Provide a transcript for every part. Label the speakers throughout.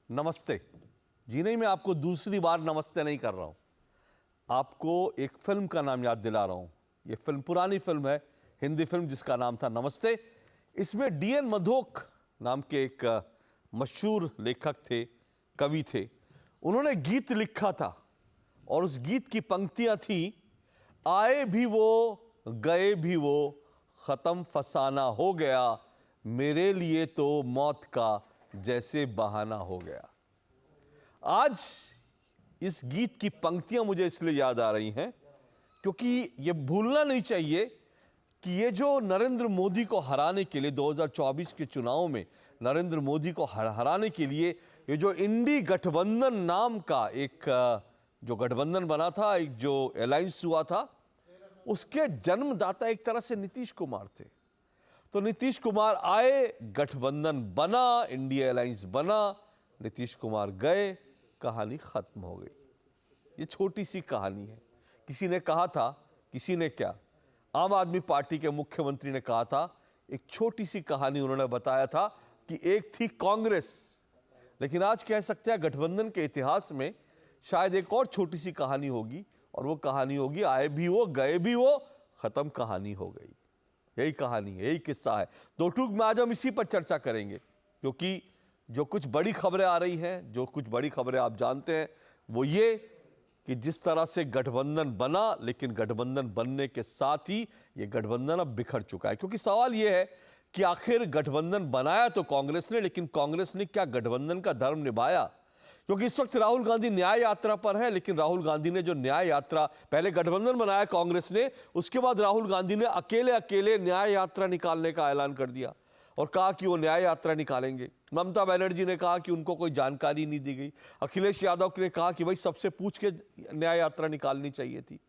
Speaker 1: नमस्ते जी नहीं, मैं आपको दूसरी बार नमस्ते नहीं कर रहा हूं। आपको एक फिल्म का नाम याद दिला रहा हूं। ये फिल्म पुरानी फिल्म है, हिंदी फिल्म जिसका नाम था नमस्ते। इसमें डीएन मधोक नाम के एक मशहूर लेखक थे, कवि थे। उन्होंने गीत लिखा था और उस गीत की पंक्तियां थी, आए भी वो गए भी वो, खत्म फसाना हो गया, मेरे लिए तो मौत का जैसे बहाना हो गया। आज इस गीत की पंक्तियां मुझे इसलिए याद आ रही हैं क्योंकि यह भूलना नहीं चाहिए कि ये जो नरेंद्र मोदी को हराने के लिए 2024 के चुनाव में नरेंद्र मोदी को हराने के लिए ये जो इंडी गठबंधन नाम का एक जो गठबंधन बना था, एक जो अलायंस हुआ था, उसके जन्मदाता एक तरह से नीतीश कुमार थे। तो नीतीश कुमार आए, गठबंधन बना, इंडिया अलायंस बना, नीतीश कुमार गए, कहानी खत्म हो गई। ये छोटी सी कहानी है। किसी ने कहा था, किसी ने क्या, आम आदमी पार्टी के मुख्यमंत्री ने कहा था, एक छोटी सी कहानी उन्होंने बताया था कि एक थी कांग्रेस। लेकिन आज कह सकते हैं गठबंधन के इतिहास में शायद एक और छोटी सी कहानी होगी, और वो कहानी होगी आए भी वो गए भी वो, खत्म कहानी हो गई। यही कहानी है, यही किस्सा है। दो टूक में आज हम इसी पर चर्चा करेंगे, क्योंकि जो कुछ बड़ी खबरें आ रही हैं, जो कुछ बड़ी खबरें आप जानते हैं, वो ये कि जिस तरह से गठबंधन बना, लेकिन गठबंधन बनने के साथ ही ये गठबंधन अब बिखर चुका है। क्योंकि सवाल ये है कि आखिर गठबंधन बनाया तो कांग्रेस ने, लेकिन कांग्रेस ने क्या गठबंधन का धर्म निभाया? क्योंकि इस वक्त राहुल गांधी न्याय यात्रा पर है, लेकिन राहुल गांधी ने जो न्याय यात्रा, पहले गठबंधन बनाया कांग्रेस ने, उसके बाद राहुल गांधी ने अकेले अकेले न्याय यात्रा निकालने का ऐलान कर दिया और कहा कि वो न्याय यात्रा निकालेंगे। ममता बनर्जी ने कहा कि उनको कोई जानकारी नहीं दी गई। अखिलेश यादव ने कहा कि भाई सबसे पूछ के न्याय यात्रा निकालनी चाहिए थी।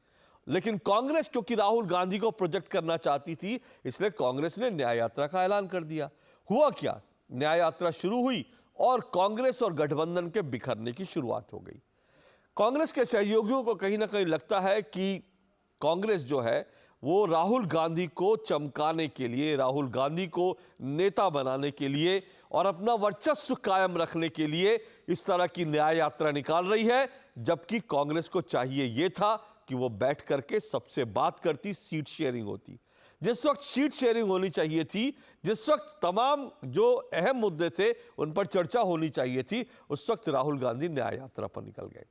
Speaker 1: लेकिन कांग्रेस क्योंकि राहुल गांधी को प्रोजेक्ट करना चाहती थी, इसलिए कांग्रेस ने न्याय यात्रा का ऐलान कर दिया। हुआ क्या, न्याय यात्रा शुरू हुई और कांग्रेस और गठबंधन के बिखरने की शुरुआत हो गई। कांग्रेस के सहयोगियों को कहीं ना कहीं लगता है कि कांग्रेस जो है वो राहुल गांधी को चमकाने के लिए, राहुल गांधी को नेता बनाने के लिए और अपना वर्चस्व कायम रखने के लिए इस तरह की न्याय यात्रा निकाल रही है, जबकि कांग्रेस को चाहिए यह था कि वो बैठ करके सबसे बात करती, सीट शेयरिंग होती। जिस वक्त सीट शेयरिंग होनी चाहिए थी, जिस वक्त तमाम जो अहम मुद्दे थे उन पर चर्चा होनी चाहिए थी, उस वक्त राहुल गांधी न्याय यात्रा पर निकल गए।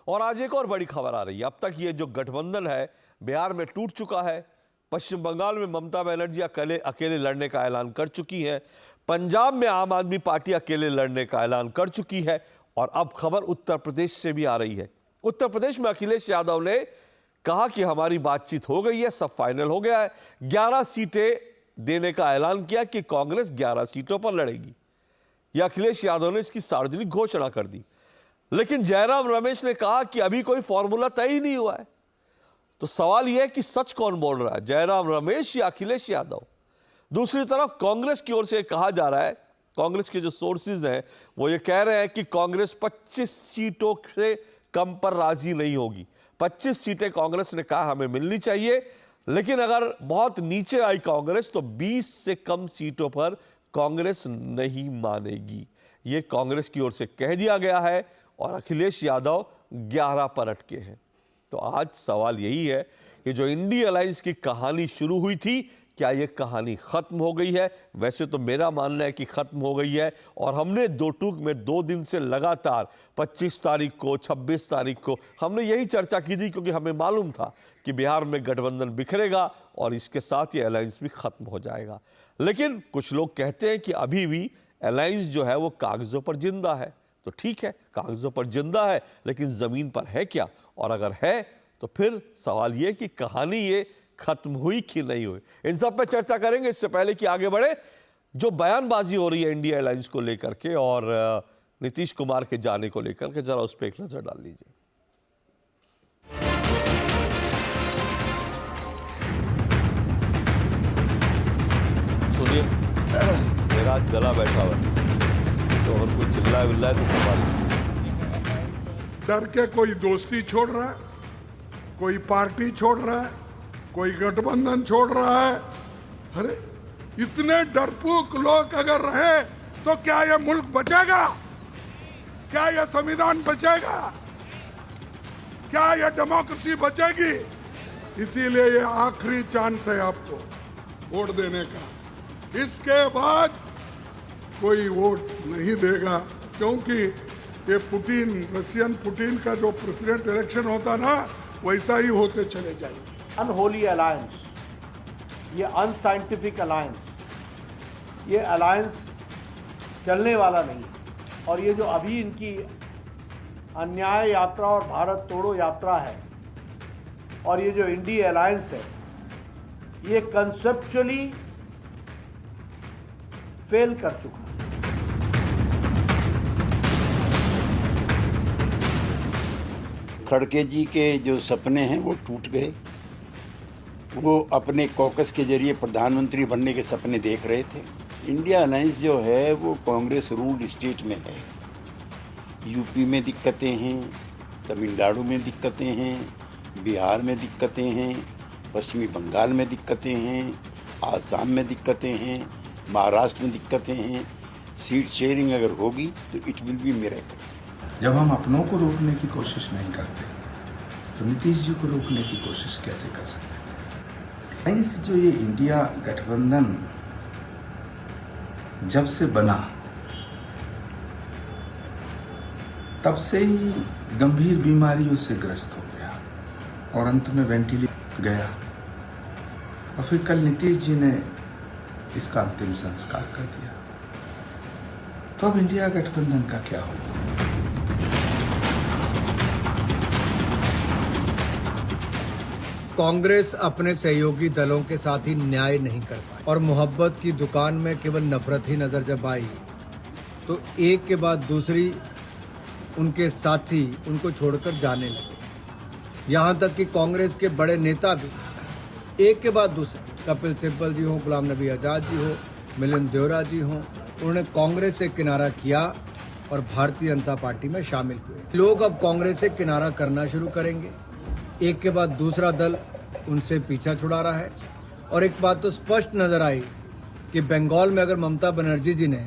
Speaker 1: और आज एक और बड़ी खबर आ रही है। अब तक ये जो गठबंधन है बिहार में टूट चुका है। पश्चिम बंगाल में ममता बनर्जी अकेले लड़ने का ऐलान कर चुकी है। पंजाब में आम आदमी पार्टी अकेले लड़ने का ऐलान कर चुकी है। और अब खबर उत्तर प्रदेश से भी आ रही है। उत्तर प्रदेश में अखिलेश यादव ने कहा कि हमारी बातचीत हो गई है, सब फाइनल हो गया है। 11 सीटें देने का ऐलान किया कि कांग्रेस 11 सीटों पर लड़ेगी। यह अखिलेश यादव ने इसकी सार्वजनिक घोषणा कर दी। लेकिन जयराम रमेश ने कहा कि अभी कोई फॉर्मूला तय ही नहीं हुआ है। तो सवाल यह है कि सच कौन बोल रहा है, जयराम रमेश या अखिलेश यादव? दूसरी तरफ कांग्रेस की ओर से कहा जा रहा है, कांग्रेस के जो सोर्सेज हैं वो ये कह रहे हैं कि कांग्रेस 25 सीटों से कम पर राजी नहीं होगी। 25 सीटें कांग्रेस ने कहा हमें मिलनी चाहिए, लेकिन अगर बहुत नीचे आई कांग्रेस तो 20 से कम सीटों पर कांग्रेस नहीं मानेगी। ये कांग्रेस की ओर से कह दिया गया है और अखिलेश यादव 11 पर अटके हैं। तो आज सवाल यही है कि जो इंडी अलायंस की कहानी शुरू हुई थी, क्या ये कहानी खत्म हो गई है? वैसे तो मेरा मानना है कि खत्म हो गई है। और हमने दो टूक में 2 दिन से लगातार 25 तारीख को, 26 तारीख को हमने यही चर्चा की थी, क्योंकि हमें मालूम था कि बिहार में गठबंधन बिखरेगा और इसके साथ ये अलायंस भी खत्म हो जाएगा। लेकिन कुछ लोग कहते हैं कि अभी भी अलायंस जो है वो कागजों पर जिंदा है। तो ठीक है, कागजों पर जिंदा है, लेकिन जमीन पर है क्या? और अगर है तो फिर सवाल ये कि कहानी ये खत्म हुई कि नहीं हुई। इन सब पे चर्चा करेंगे। इससे पहले कि आगे बढ़े, जो बयानबाजी हो रही है इंडिया अलायंस को लेकर के और नीतीश कुमार के जाने को लेकर के, जरा उस पर एक नजर डाल लीजिए। सुनिए, मेरा गला बैठा हुआ है, तो अगर कोई चिल्लाए विल्लाए तो सवाल।
Speaker 2: डर के कोई दोस्ती छोड़ रहा है, कोई पार्टी छोड़ रहा है, कोई गठबंधन छोड़ रहा है। अरे इतने डरपोक लोग अगर रहे तो क्या ये मुल्क बचेगा? क्या यह संविधान बचेगा? क्या यह डेमोक्रेसी बचेगी? इसीलिए ये आखिरी चांस है आपको वोट देने का। इसके बाद कोई वोट नहीं देगा, क्योंकि ये पुतिन, रशियन पुतिन का जो प्रेसिडेंट इलेक्शन होता ना, वैसा ही होते चले जाएंगे।
Speaker 3: अनहोली अलायंस, ये अनसाइंटिफिक अलायंस, ये अलायंस चलने वाला नहीं। और ये जो अभी इनकी अन्याय यात्रा और भारत तोड़ो यात्रा है, और ये जो इंडिया अलायंस है, ये कंसेप्चुअली फेल कर चुका है।
Speaker 4: खड़गे जी के जो सपने हैं वो टूट गए। वो अपने कॉकस के जरिए प्रधानमंत्री बनने के सपने देख रहे थे। इंडिया अलायंस जो है वो कांग्रेस रूल्ड स्टेट में है। यूपी में दिक्कतें हैं, तमिलनाडु में दिक्कतें हैं, बिहार में दिक्कतें हैं, पश्चिमी बंगाल में दिक्कतें हैं, आसाम में दिक्कतें हैं, महाराष्ट्र में दिक्कतें हैं। सीट शेयरिंग अगर होगी तो इट विल बी मिरेकल।
Speaker 5: जब हम अपनों को रोकने की कोशिश नहीं करते तो नीतीश जी को रोकने की कोशिश कैसे कर सकते हैं? जो ये इंडिया गठबंधन जब से बना तब से ही गंभीर बीमारियों से ग्रस्त हो गया और अंत में वेंटिलेटर गया। और फिर कल नीतीश जी ने इसका अंतिम संस्कार कर दिया। तो अब इंडिया गठबंधन का क्या होगा?
Speaker 3: कांग्रेस अपने सहयोगी दलों के साथ ही न्याय नहीं कर पाई और मोहब्बत की दुकान में केवल नफरत ही नजर जब आई तो एक के बाद दूसरी उनके साथी उनको छोड़कर जाने लगे। यहाँ तक कि कांग्रेस के बड़े नेता भी एक के बाद दूसरे, कपिल सिब्बल जी हो, गुलाम नबी आजाद जी हो, मिलिंद देवरा जी हो, उन्होंने कांग्रेस से किनारा किया और भारतीय जनता पार्टी में शामिल हुए। लोग अब कांग्रेस से किनारा करना शुरू करेंगे। एक के बाद दूसरा दल उनसे पीछा छुड़ा रहा है। और एक बात तो स्पष्ट नजर आई कि बंगाल में अगर ममता बनर्जी जी ने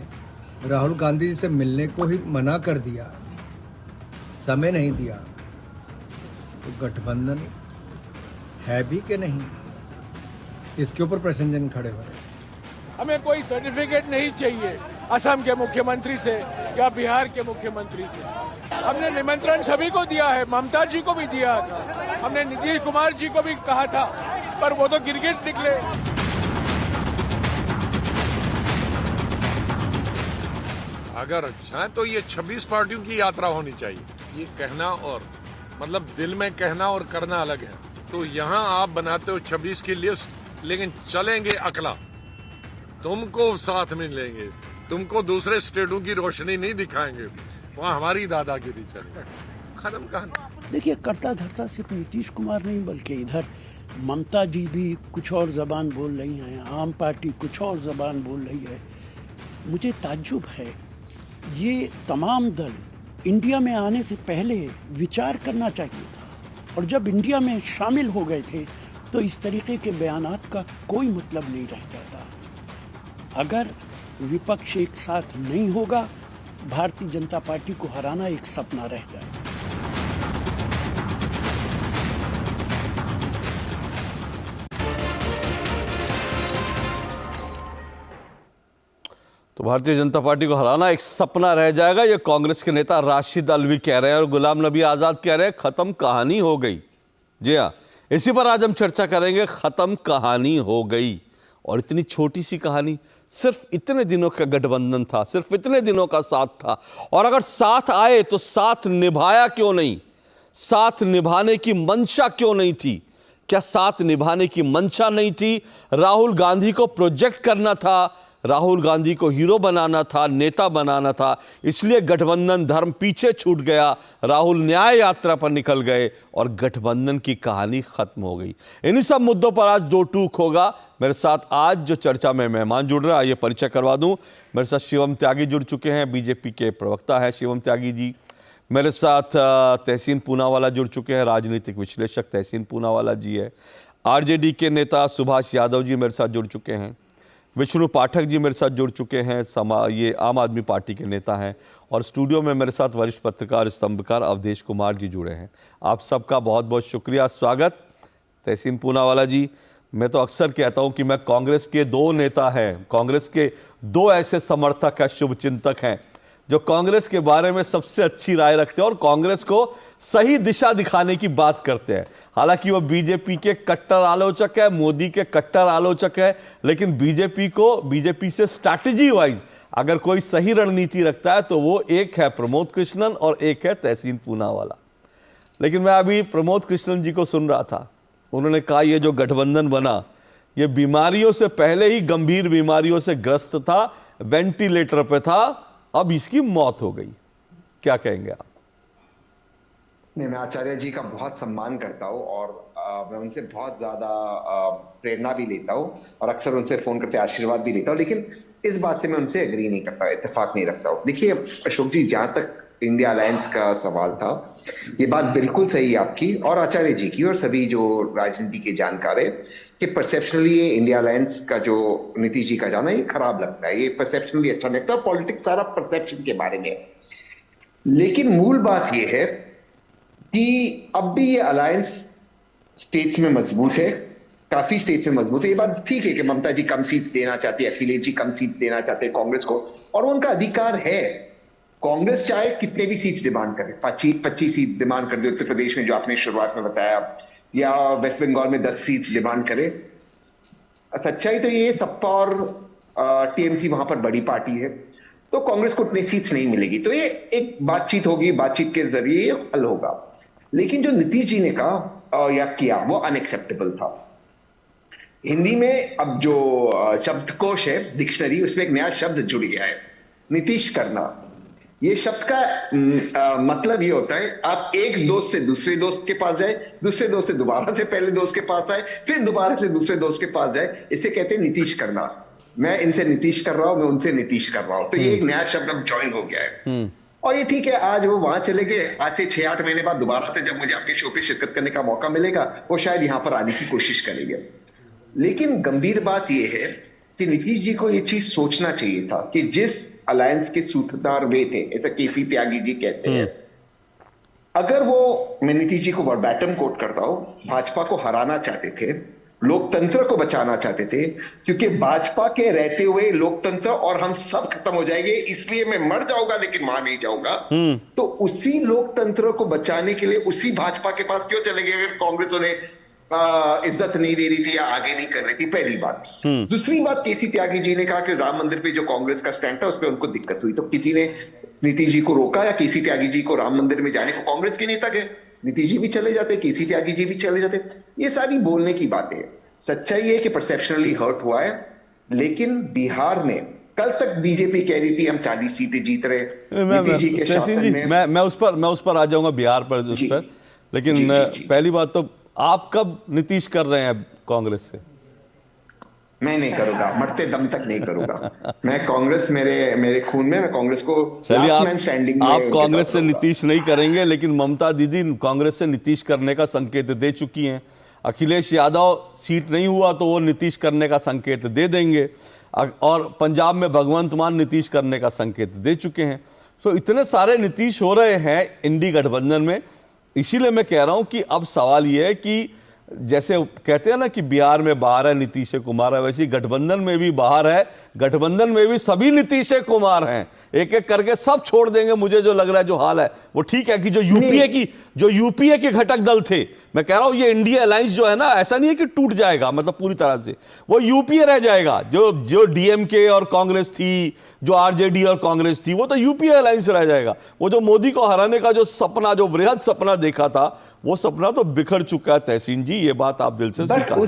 Speaker 3: राहुल गांधी जी से मिलने को ही मना कर दिया, समय नहीं दिया, तो गठबंधन है भी कि नहीं, इसके ऊपर प्रश्नचिन्ह खड़े हो रहे हैं।
Speaker 6: हमें कोई सर्टिफिकेट नहीं चाहिए असम के मुख्यमंत्री से या बिहार के मुख्यमंत्री से। हमने निमंत्रण सभी को दिया है, ममता जी को भी दिया था, हमने नीतीश कुमार जी को भी कहा था, पर वो तो गिरगिट निकले।
Speaker 7: अगर अच्छा तो ये 26 पार्टियों की यात्रा होनी चाहिए। ये कहना और मतलब दिल में कहना और करना अलग है। तो यहाँ आप बनाते हो 26 की लिस्ट, लेकिन चलेंगे अकेला, तुमको साथ में लेंगे, तुमको दूसरे स्टेटों की रोशनी नहीं दिखाएंगे, वहाँ हमारी दादागिरी चलेगी। खत्म कहानी।
Speaker 8: देखिए, करता धरता सिर्फ नीतीश कुमार नहीं बल्कि इधर ममता जी भी कुछ और जबान बोल रही हैं, आम पार्टी कुछ और जबान बोल रही है। मुझे ताज्जुब है, ये तमाम दल इंडिया में आने से पहले विचार करना चाहिए था, और जब इंडिया में शामिल हो गए थे तो इस तरीके के बयानात का कोई मतलब नहीं रह जाता। अगर विपक्ष एक साथ नहीं होगा, भारतीय जनता पार्टी को हराना एक सपना रह जाएगा।
Speaker 1: तो भारतीय जनता पार्टी को हराना एक सपना रह जाएगा, ये कांग्रेस के नेता राशिद अलवी कह रहे हैं और गुलाम नबी आजाद कह रहे हैं खत्म कहानी हो गई। जी हाँ, इसी पर आज हम चर्चा करेंगे। खत्म कहानी हो गई, और इतनी छोटी सी कहानी, सिर्फ इतने दिनों का गठबंधन था, सिर्फ इतने दिनों का साथ था, और अगर साथ आए तो साथ निभाया क्यों नहीं? साथ निभाने की मंशा क्यों नहीं थी? क्या साथ निभाने की मंशा नहीं थी? राहुल गांधी को प्रोजेक्ट करना था, राहुल गांधी को हीरो बनाना था, नेता बनाना था, इसलिए गठबंधन धर्म पीछे छूट गया, राहुल न्याय यात्रा पर निकल गए और गठबंधन की कहानी खत्म हो गई। इन्हीं सब मुद्दों पर आज दो टूक होगा। मेरे साथ आज जो चर्चा में मेहमान जुड़ रहे हैं, आइए परिचय करवा दूं। मेरे साथ शिवम त्यागी जुड़ चुके हैं, बीजेपी के प्रवक्ता है शिवम त्यागी जी। मेरे साथ तहसीन पूनावाला जुड़ चुके हैं, राजनीतिक विश्लेषक तहसीन पूनावाला जी है। आरजेडी के नेता सुभाष यादव जी मेरे साथ जुड़ चुके हैं। विष्णु पाठक जी मेरे साथ जुड़ चुके हैं, ये आम आदमी पार्टी के नेता हैं, और स्टूडियो में मेरे साथ वरिष्ठ पत्रकार स्तंभकार अवधेश कुमार जी जुड़े हैं। आप सबका बहुत बहुत शुक्रिया, स्वागत। तहसीन पूनावाला जी, मैं तो अक्सर कहता हूं कि मैं कांग्रेस के दो नेता हैं, कांग्रेस के दो ऐसे समर्थक हैं, शुभचिंतक हैं, जो कांग्रेस के बारे में सबसे अच्छी राय रखते हैं और कांग्रेस को सही दिशा दिखाने की बात करते हैं। हालांकि वो बीजेपी के कट्टर आलोचक है, मोदी के कट्टर आलोचक है, लेकिन बीजेपी से स्ट्रैटेजी वाइज अगर कोई सही रणनीति रखता है तो वो एक है प्रमोद कृष्णन और एक है तहसीन पूनावाला। लेकिन मैं अभी प्रमोद कृष्णन जी को सुन रहा था, उन्होंने कहा ये जो गठबंधन बना ये बीमारियों से पहले ही गंभीर बीमारियों से ग्रस्त था, वेंटिलेटर पे था, अब इसकी मौत हो गई। क्या कहेंगे आप?
Speaker 9: नहीं, मैं आचार्य जी का बहुत सम्मान करता हूँ और मैं उनसे बहुत ज्यादा प्रेरणा भी लेता हूँ और अक्सर उनसे फोन करते आशीर्वाद भी लेता हूँ, लेकिन इस बात से मैं उनसे एग्री नहीं करता, इत्तेफाक नहीं रखता हूँ। देखिए अशोक जी, जहां तक इंडिया अलायंस का सवाल था, ये बात बिल्कुल सही आपकी और आचार्य जी की और सभी जो राजनीति के जानकार है कि परसेप्शनली ये इंडिया अलायंस का जो नीतीश जी का जाना ये खराब लगता है, ये परसेप्शनली अच्छा लगता है। पॉलिटिक्स सारा परसेप्शन के बारे में है, लेकिन मूल बात ये है कि अब भी ये अलायंस स्टेट्स में मजबूत है, काफी स्टेट्स में मजबूत है। ये बात ठीक है कि ममता जी कम सीट देना चाहती है, अखिलेश जी कम सीट देना चाहते हैं कांग्रेस को, और उनका अधिकार है। कांग्रेस चाहे कितने भी सीट्स डिमांड करे, 25 सीट डिमांड कर दे उत्तर प्रदेश में जो आपने शुरुआत में बताया, या वेस्ट बंगाल में 10 सीट्स डिमांड करे। सच्चाई तो ये सपा और टीएमसी वहां पर बड़ी पार्टी है, तो कांग्रेस को उतनी सीट्स नहीं मिलेगी, तो ये एक बातचीत होगी, बातचीत के जरिए ये हल होगा। लेकिन जो नीतीश जी ने कहा या किया वो अनएक्सेप्टेबल था। हिंदी में अब जो शब्दकोश है, डिक्शनरी, उसमें एक नया शब्द जुड़ गया है, नीतीश करना। ये शब्द का मतलब ये होता है आप एक दोस्त से दूसरे दोस्त के पास जाए, दूसरे दोस्त से दोबारा से पहले दोस्त के पास आए, फिर दोबारा से दूसरे दोस्त के पास जाए, इसे कहते हैं नीतीश करना। मैं इनसे नीतीश कर रहा हूं, मैं उनसे नीतीश कर रहा हूं, तो ये एक नया शब्द अब ज्वाइन हो गया है। और ये ठीक है, आज वो वहां चले गए, आज से 6-8 महीने बाद दोबारा से जब मुझे आपके शो पे शिरकत करने का मौका मिलेगा, वो शायद यहां पर आने की कोशिश करेंगे। लेकिन गंभीर बात यह है कि नीतीश जी को ये चीज सोचना चाहिए था कि जिस अलायंस के सूत्रधार वे थे, ऐसा केसी त्यागी जी कहते हैं, अगर वो, मैं नीतीश जी को वर्बैटम कोट करता हूं, भाजपा को हराना चाहते थे, लोकतंत्र को बचाना चाहते थे, क्योंकि भाजपा के रहते हुए लोकतंत्र और हम सब खत्म हो जाएंगे, इसलिए मैं मर जाऊंगा लेकिन वहां नहीं जाऊंगा, तो उसी लोकतंत्र को बचाने के लिए उसी भाजपा के पास क्यों चले गए अगर कांग्रेस उन्हें इज्जत नहीं दे रही थी या आगे नहीं कर रही थी? पहली बात। दूसरी बात, केसी त्यागी जी ने कहा कि राम मंदिर पे जो कांग्रेस का स्टैंड था उस पर उनको दिक्कत हुई, तो किसी ने नीतीश जी को रोका या केसी त्यागी जी को राम मंदिर में जाने को? कांग्रेस के नेता गए, नीतीश जी भी चले जाते, केसी त्यागी जी भी चले जाते। ये सारी बोलने की बातें हैं। सच्चाई है कि परसेप्शनली हर्ट हुआ है, लेकिन बिहार में कल तक बीजेपी कह रही थी हम 40 सीटें जीत रहे, नीतीश जी के शासन में।
Speaker 1: मैं उस पर आ जाऊंगा, बिहार पर उस पर, लेकिन पहली बात तो आप कब नीतीश कर रहे हैं कांग्रेस से?
Speaker 9: मैं नहीं करूंगा, मरते दम तक नहीं करूंगा। मैं कांग्रेस मेरे खून में, मैं कांग्रेस को
Speaker 1: आप कांग्रेस से नीतीश नहीं करेंगे, लेकिन ममता दीदी कांग्रेस से नीतीश करने का संकेत दे चुकी हैं। अखिलेश यादव सीट नहीं हुआ तो वो नीतीश करने का संकेत दे देंगे, और पंजाब में भगवंत मान नीतीश करने का संकेत दे चुके हैं। तो इतने सारे नीतीश हो रहे हैं इंडी गठबंधन में, इसीलिए मैं कह रहा हूं कि अब सवाल यह है कि जैसे कहते हैं ना कि बिहार में बाहर है नीतीश कुमार है, वैसे गठबंधन में भी बाहर है, गठबंधन में भी सभी नीतीश कुमार हैं, एक एक करके सब छोड़ देंगे। मुझे जो लग रहा है जो हाल है वो ठीक है कि जो यूपीए के घटक दल थे, मैं कह रहा हूं ये इंडिया अलायंस जो है ना, ऐसा नहीं है कि टूट जाएगा, मतलब पूरी तरह से वो यूपीए रह जाएगा। जो डीएमके और कांग्रेस थी, जो आरजेडी और कांग्रेस थी, वो तो यूपीए अलायंस रह जाएगा। वो जो मोदी को हराने का जो सपना, जो वृहद सपना देखा था, वो सपना तो बिखर चुका है तहसीन जी, ये बात आप दिल से स्वीकार।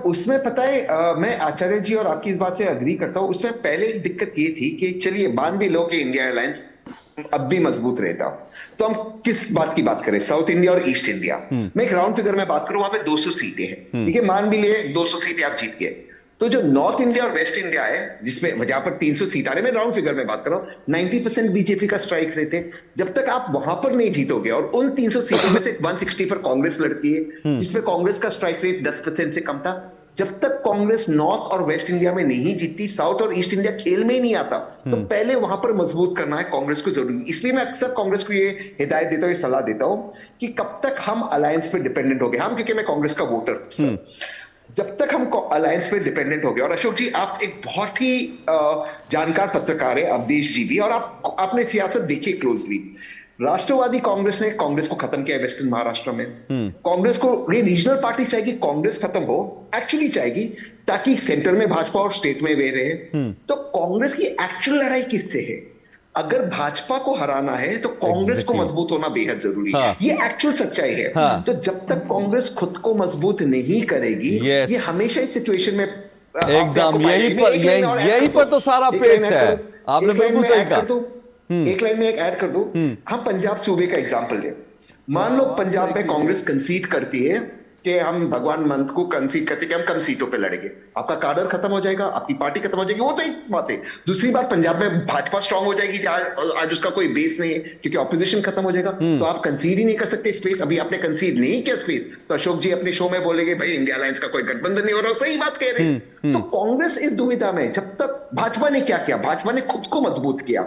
Speaker 9: उसमें पता है, मैं आचार्य जी और आपकी इस बात से अग्री करता हूं। उसमें पहले एक दिक्कत ये थी कि चलिए मान भी लो कि इंडिया अलायंस अब भी मजबूत रहता, तो हम किस बात की बात करें, साउथ इंडिया और ईस्ट इंडिया। मैं एक राउंड फिगर में बात करूं, वहां पे 200 सीटें हैं, ठीक है, मान भी लिए 200 सीटें आप जीत गए, तो जो नॉर्थ इंडिया और वेस्ट इंडिया है जिसमें जहां पर 300 सीट आ रहे, मैं राउंड फिगर में बात कर रहा हूं, 90% बीजेपी का स्ट्राइक रेट है। जब तक आप वहां पर नहीं जीतोगे, और उन 300 सीटों में से 160 पर कांग्रेस लड़ती है, जिसमें कांग्रेस का स्ट्राइक रेट 10% से कम था, जब तक कांग्रेस नॉर्थ और वेस्ट इंडिया में नहीं जीतती, साउथ और ईस्ट इंडिया खेल में ही नहीं आता, तो पहले वहां पर मजबूत करना है कांग्रेस को जरूरी। इसलिए मैं अक्सर कांग्रेस को ये हिदायत देता हूं, ये सलाह देता हूं कि कब तक हम अलायंस पे डिपेंडेंट हो गए, हम क्योंकि मैं कांग्रेस का वोटर, जब तक हम अलायंस पे डिपेंडेंट हो गए। और अशोक जी, आप एक बहुत ही जानकार पत्रकार है, अवधेश जी भी, और आपने सियासत देखी क्लोजली। राष्ट्रवादी कांग्रेस ने कांग्रेस को खत्म किया वेस्टर्न महाराष्ट्र में। कांग्रेस को, ये रीजनल पार्टी चाहेगी कांग्रेस खत्म हो, एक्चुअली चाहेगी, ताकि सेंटर में भाजपा और स्टेट में वे रहे। तो कांग्रेस की एक्चुअल लड़ाई किससे है? अगर भाजपा को हराना है तो कांग्रेस को मजबूत होना बेहद जरूरी है। ये एक्चुअल सच्चाई है। तो जब तक कांग्रेस खुद को मजबूत नहीं करेगी, ये हमेशा इस सिचुएशन में
Speaker 1: एकदम यही पर तो सारा पेच है। आपने बिल्कुल सही कहा।
Speaker 9: एक लाइन में एक ऐड कर दूं, हम पंजाब सूबे का एग्जांपल लें। मान लो पंजाब में कांग्रेस कंसीड करती है कि हम भगवान मंत को कंसीड करते कि हम कम सीटों पे लड़ेंगे, आपका कार्डर खत्म हो जाएगा, आपकी पार्टी खत्म हो जाएगी, वो तो एक बात है। दूसरी बात, पंजाब में भाजपा स्ट्रांग हो जाएगी, आज उसका कोई बेस नहीं है क्योंकि ऑपोजिशन खत्म हो जाएगा, तो आप कंसीड ही नहीं कर सकते स्पेस। अभी आपने कंसीड नहीं किया स्पेस, तो अशोक जी अपने शो में बोलेंगे भाई इंडिया अलायंस का कोई गठबंधन नहीं हो रहा। सही बात कह रहे हैं। तो कांग्रेस इस दुविधा में, जब तक भाजपा ने क्या किया, भाजपा ने खुद को मजबूत किया।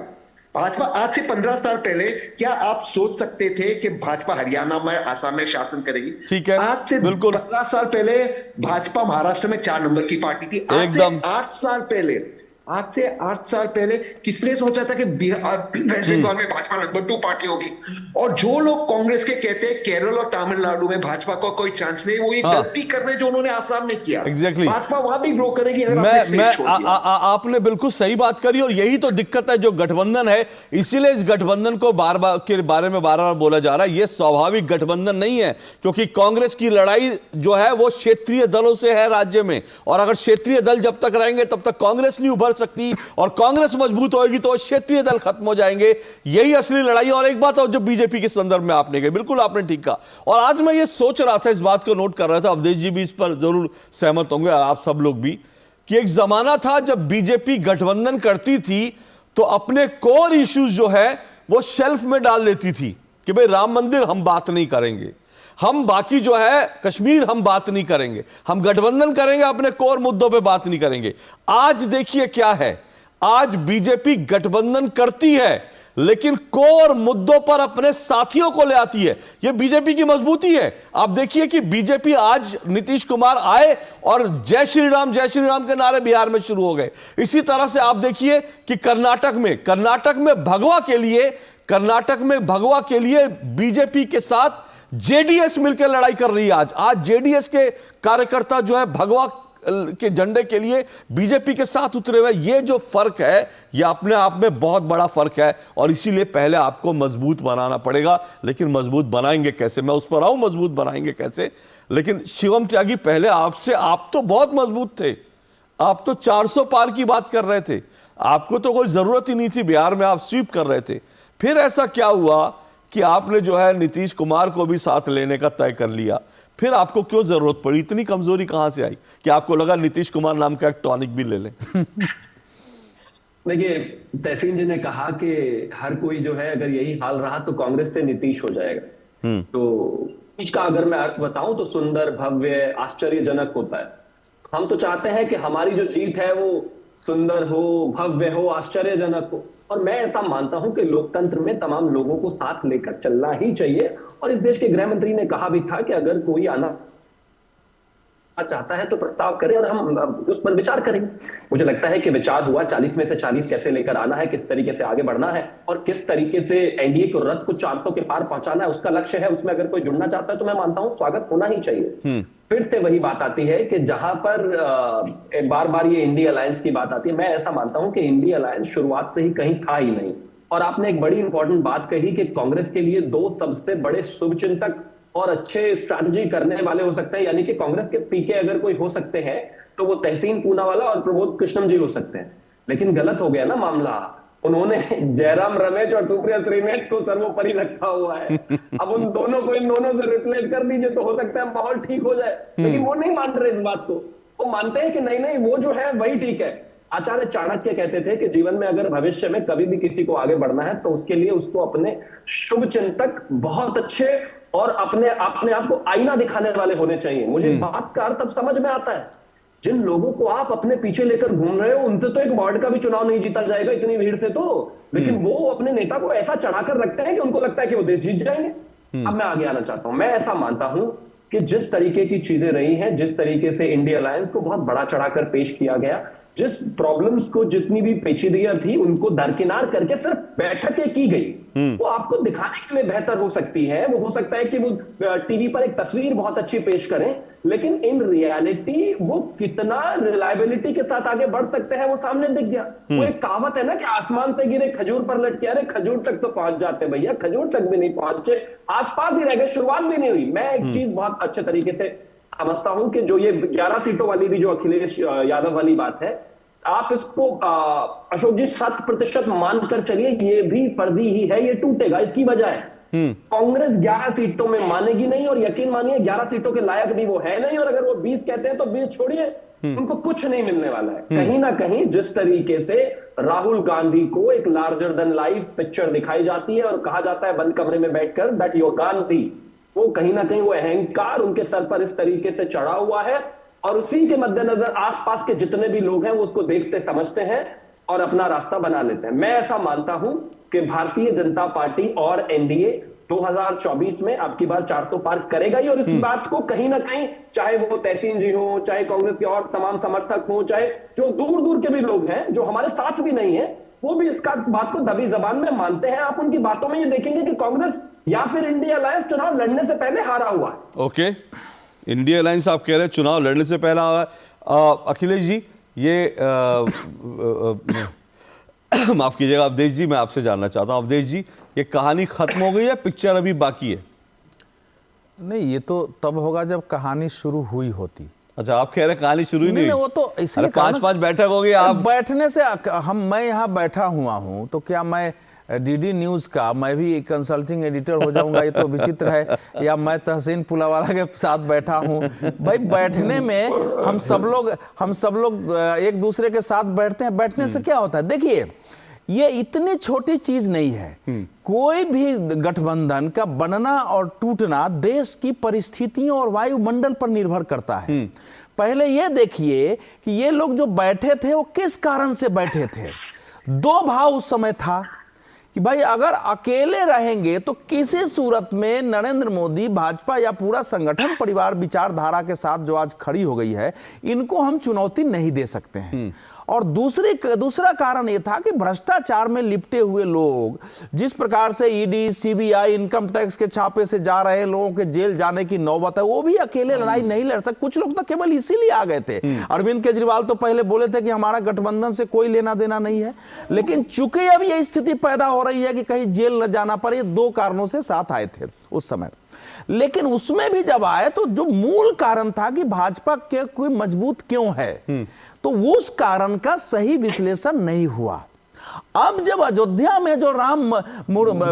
Speaker 9: भाजपा आज से 15 साल पहले क्या आप सोच सकते थे कि भाजपा हरियाणा में, आसाम में शासन करेगी?
Speaker 1: ठीक है,
Speaker 9: आज से
Speaker 1: बिल्कुल
Speaker 9: 15 साल पहले भाजपा महाराष्ट्र में 4 नंबर की पार्टी थी। आज से 8 साल पहले किसने सोचा था कि वेस्ट बंगाल में भाजपा नंबर 2 पार्टी होगी? और जो लोग कांग्रेस के कहते हैं केरल और तमिलनाडु में भाजपा को कोई चांस नहीं, वो ये गलती कर रहे जो उन्होंने आसाम में किया।
Speaker 1: एग्जैक्टली,
Speaker 9: भाजपा वहां भी ग्रो करेगी अगर
Speaker 1: आपने बिल्कुल सही बात करी। और यही तो दिक्कत है जो गठबंधन है, इसीलिए इस गठबंधन को बार बार के बारे में बार बार बोला जा रहा है। ये स्वाभाविक गठबंधन नहीं है, क्योंकि कांग्रेस की लड़ाई जो है वो क्षेत्रीय दलों से है राज्य में, और अगर क्षेत्रीय दल जब तक रहेंगे तब तक कांग्रेस नहीं उभर सकती, और कांग्रेस मजबूत होगी तो क्षेत्रीय दल खत्म हो जाएंगे। यही असली लड़ाई। और एक बात और जो बीजेपी के संदर्भ में आपने कही, बिल्कुल आपने ठीक कहा। और आज मैं ये सोच रहा था, इस बात को नोट कर रहा था, अवधेश जी भी इस पर जरूर सहमत होंगे और आप सब लोग भी, कि एक जमाना था जब बीजेपी गठबंधन करती थी तो अपने कोर इश्यूज जो है वो शेल्फ में डाल देती थी कि भाई राम मंदिर हम बात नहीं करेंगे, हम बाकी जो है कश्मीर हम बात नहीं करेंगे, हम गठबंधन करेंगे, अपने कोर मुद्दों पे बात नहीं करेंगे। आज देखिए क्या है, आज बीजेपी गठबंधन करती है लेकिन कोर मुद्दों पर अपने साथियों को ले आती है। यह बीजेपी की मजबूती है। आप देखिए कि बीजेपी, आज नीतीश कुमार आए और जय श्री राम के नारे बिहार में शुरू हो गए। इसी तरह से आप देखिए कि कर्नाटक में भगवा के लिए बीजेपी के साथ जेडीएस मिलकर लड़ाई कर रही है। आज जेडीएस के कार्यकर्ता जो है भगवा के झंडे के लिए बीजेपी के साथ उतरे हुए। ये जो फर्क है, ये अपने आप में बहुत बड़ा फर्क है, और इसीलिए पहले आपको मजबूत बनाना पड़ेगा। लेकिन मजबूत बनाएंगे कैसे, मैं उस पर आऊं, मजबूत बनाएंगे कैसे। लेकिन शिवम त्यागी, पहले आप तो बहुत मजबूत थे, आप तो 400 पार की बात कर रहे थे, आपको तो कोई जरूरत ही नहीं थी, बिहार में आप स्वीप कर रहे थे। फिर ऐसा क्या हुआ कि आपने जो है नीतीश कुमार को भी साथ लेने का तय कर लिया? फिर आपको क्यों जरूरत पड़ी? इतनी कमजोरी कहां से आई कि आपको लगा नीतीश कुमार नाम का एक टॉनिक भी ले लें?
Speaker 10: देखिए, तहसीन जी ने कहा कि हर कोई जो है अगर यही हाल रहा तो कांग्रेस से नीतीश हो जाएगा। तो नीतीश का अगर मैं अर्थ बताऊं तो सुंदर, भव्य, आश्चर्यजनक होता है। हम तो चाहते हैं कि हमारी जो जीत है वो सुंदर हो, भव्य हो, आश्चर्यजनक हो। और मैं ऐसा मानता हूं कि लोकतंत्र में तमाम लोगों को साथ लेकर चलना ही चाहिए। और इस देश के गृह मंत्री ने कहा भी था कि अगर कोई आना चाहता है तो प्रस्ताव करें और हम उस पर विचार करेंगे। मुझे लगता है कि विचार हुआ 40 में से 40 कैसे लेकर आना है, किस तरीके से आगे बढ़ना है और किस तरीके से एनडीए को रथ को 400 के पार पहुंचाना है, उसका लक्ष्य है। उसमें अगर कोई जुड़ना चाहता है तो मैं मानता हूं स्वागत होना ही चाहिए। फिर से वही बात आती है कि जहां पर बार बार ये इंडिया अलायंस की बात आती है, मैं ऐसा मानता हूं कि इंडिया अलायंस शुरुआत से ही कहीं था ही नहीं। और आपने एक बड़ी इंपॉर्टेंट बात कही कि कांग्रेस के लिए 2 सबसे बड़े शुभचिंतक और अच्छे स्ट्रैटेजी करने वाले हो सकते हैं, यानी कि कांग्रेस के पीके अगर कोई हो सकते हैं तो वो तहसीन पूनावाला और प्रबोध कृष्णम जी हो सकते हैं। लेकिन गलत हो गया ना मामला, उन्होंने जयराम रमेश और सुप्रिया श्रीनेत को सर्वोपरि रखा हुआ है। अब उन दोनों को इन दोनों से रिप्लेस कर दीजिए तो हो सकता है माहौल ठीक हो जाए, लेकिन वो नहीं मान रहे इस बात को। वो मानते हैं कि नहीं वो जो है वही ठीक है। आचार्य चाणक्य कहते थे कि जीवन में अगर भविष्य में कभी भी किसी को आगे बढ़ना है तो उसके लिए उसको अपने शुभ चिंतक बहुत अच्छे और अपने आप को आईना दिखाने वाले होने चाहिए। मुझे इस बात का अर्थ अब समझ में आता है जिन लोगों को आप अपने पीछे लेकर घूम रहे हो उनसे तो एक वार्ड का भी चुनाव नहीं जीता जाएगा इतनी भीड़ से तो, लेकिन वो अपने नेता को ऐसा चढ़ाकर रखते हैं कि उनको लगता है कि वो देश जीत जाएंगे। अब मैं आगे आना चाहता हूं। मैं ऐसा मानता हूं कि जिस तरीके की चीजें रही हैं, जिस तरीके से इंडिया अलायंस को बहुत बड़ा चढ़ाकर पेश किया गया, जिस प्रॉब्लम्स को जितनी भी पेचीदगियां थी उनको दरकिनार करके सिर्फ बैठकें की गई, वो आपको दिखाने के लिए बेहतर हो सकती है। वो हो सकता है कि वो टीवी पर एक तस्वीर बहुत अच्छी पेश करें, लेकिन इन रियलिटी वो कितना रिलायबिलिटी के साथ आगे बढ़ सकते हैं वो सामने दिख गया। वो एक कहावत है ना कि आसमान से गिरे खजूर पर लटके, अरे खजूर तक तो पहुंच जाते भैया, खजूर तक भी नहीं पहुंचे, आसपास ही रह गए, शुरुआत भी नहीं हुई। मैं एक चीज बहुत अच्छे तरीके से समझता हूं कि जो ये 11 सीटों वाली भी जो अखिलेश यादव वाली बात है, आप इसको अशोक जी 7% मानकर चलिए, ये भी फर्जी ही है, ये टूटेगा। इसकी वजह है कांग्रेस 11 सीटों में मानेगी नहीं, और यकीन मानिए 11 सीटों के लायक भी वो है नहीं, और अगर वो 20 कहते हैं तो 20 छोड़िए, उनको कुछ नहीं मिलने वाला है। कहीं ना कहीं जिस तरीके से राहुल गांधी को एक लार्जर देन लाइफ पिक्चर दिखाई जाती है और कहा जाता है बंद कमरे में बैठकर दैट योर गांधी, वो कहीं ना कहीं वो अहंकार उनके सर पर इस तरीके से चढ़ा हुआ है, और उसी के मद्देनजर आसपास के जितने भी लोग हैं वो उसको देखते समझते हैं और अपना रास्ता बना लेते हैं। मैं ऐसा मानता हूं कि भारतीय जनता पार्टी और एनडीए 2024 में अब की बार 400 पार करेगा ही, और इस बात को कहीं ना कहीं, चाहे वो तहसीन जी हो, चाहे कांग्रेस के और तमाम समर्थक हो, चाहे जो दूर दूर के भी लोग हैं जो हमारे साथ भी नहीं है, वो भी इसका बात को दबी जबान में मानते हैं। आप उनकी बातों में ये देखेंगे कि कांग्रेस या फिर इंडिया अलायंस चुनाव लड़ने से पहले हारा हुआ है।
Speaker 1: ओके, इंडिया अलायंस आप कह रहे हैं चुनाव लड़ने से पहला हुआ है। अखिलेश जी, ये माफ कीजिएगा अवधेश जी, मैं आपसे जानना चाहता हूं, अवधेश जी, ये कहानी खत्म हो गई है, पिक्चर अभी बाकी है?
Speaker 11: नहीं, ये तो तब होगा जब कहानी शुरू हुई होती।
Speaker 1: अच्छा, आप कह रहे हैं कहानी शुरू ही नहीं,
Speaker 11: वो तो इसलिए
Speaker 1: 5-5 बैठक हो गई। आप
Speaker 11: बैठने से मैं यहाँ बैठा हुआ हूँ तो क्या मैं डीडी न्यूज का मैं भी कंसल्टिंग एडिटर हो जाऊंगा? ये तो विचित्र है। या मैं तहसीन पुलावाला के साथ बैठा हूं? भाई बैठने में हम सब लोग एक दूसरे के साथ बैठते हैं। बैठने से क्या होता है? देखिए, ये इतनी छोटी चीज नहीं है। कोई भी गठबंधन का बनना और टूटना देश की परिस्थितियों और वायुमंडल पर निर्भर करता है। पहले ये देखिए कि ये लोग जो बैठे थे वो किस कारण से बैठे थे। दो भाव उस समय था कि भाई अगर अकेले रहेंगे तो किसी सूरत में नरेंद्र मोदी, भाजपा या पूरा संगठन परिवार विचारधारा के साथ जो आज खड़ी हो गई है, इनको हम चुनौती नहीं दे सकते हैं। और दूसरा कारण यह था कि भ्रष्टाचार में लिपटे हुए लोग, जिस प्रकार से ईडी, सीबीआई, इनकम टैक्स के छापे से जा रहे लोगों के जेल जाने की नौबत है, वो भी अकेले लड़ाई नहीं लड़ सकते। कुछ लोग तो केवल इसीलिए आ गए थे। अरविंद केजरीवाल तो पहले बोले थे कि हमारा गठबंधन से कोई लेना देना नहीं है, लेकिन चूंकि अब यह स्थिति पैदा हो रही है कि कहीं जेल न जाना पड़े, दो कारणों से साथ आए थे उस समय। लेकिन उसमें भी जब आए तो जो मूल कारण था कि भाजपा के कोई मजबूत क्यों है, तो उस कारण का सही विश्लेषण नहीं हुआ। अब जब अयोध्या में जो राम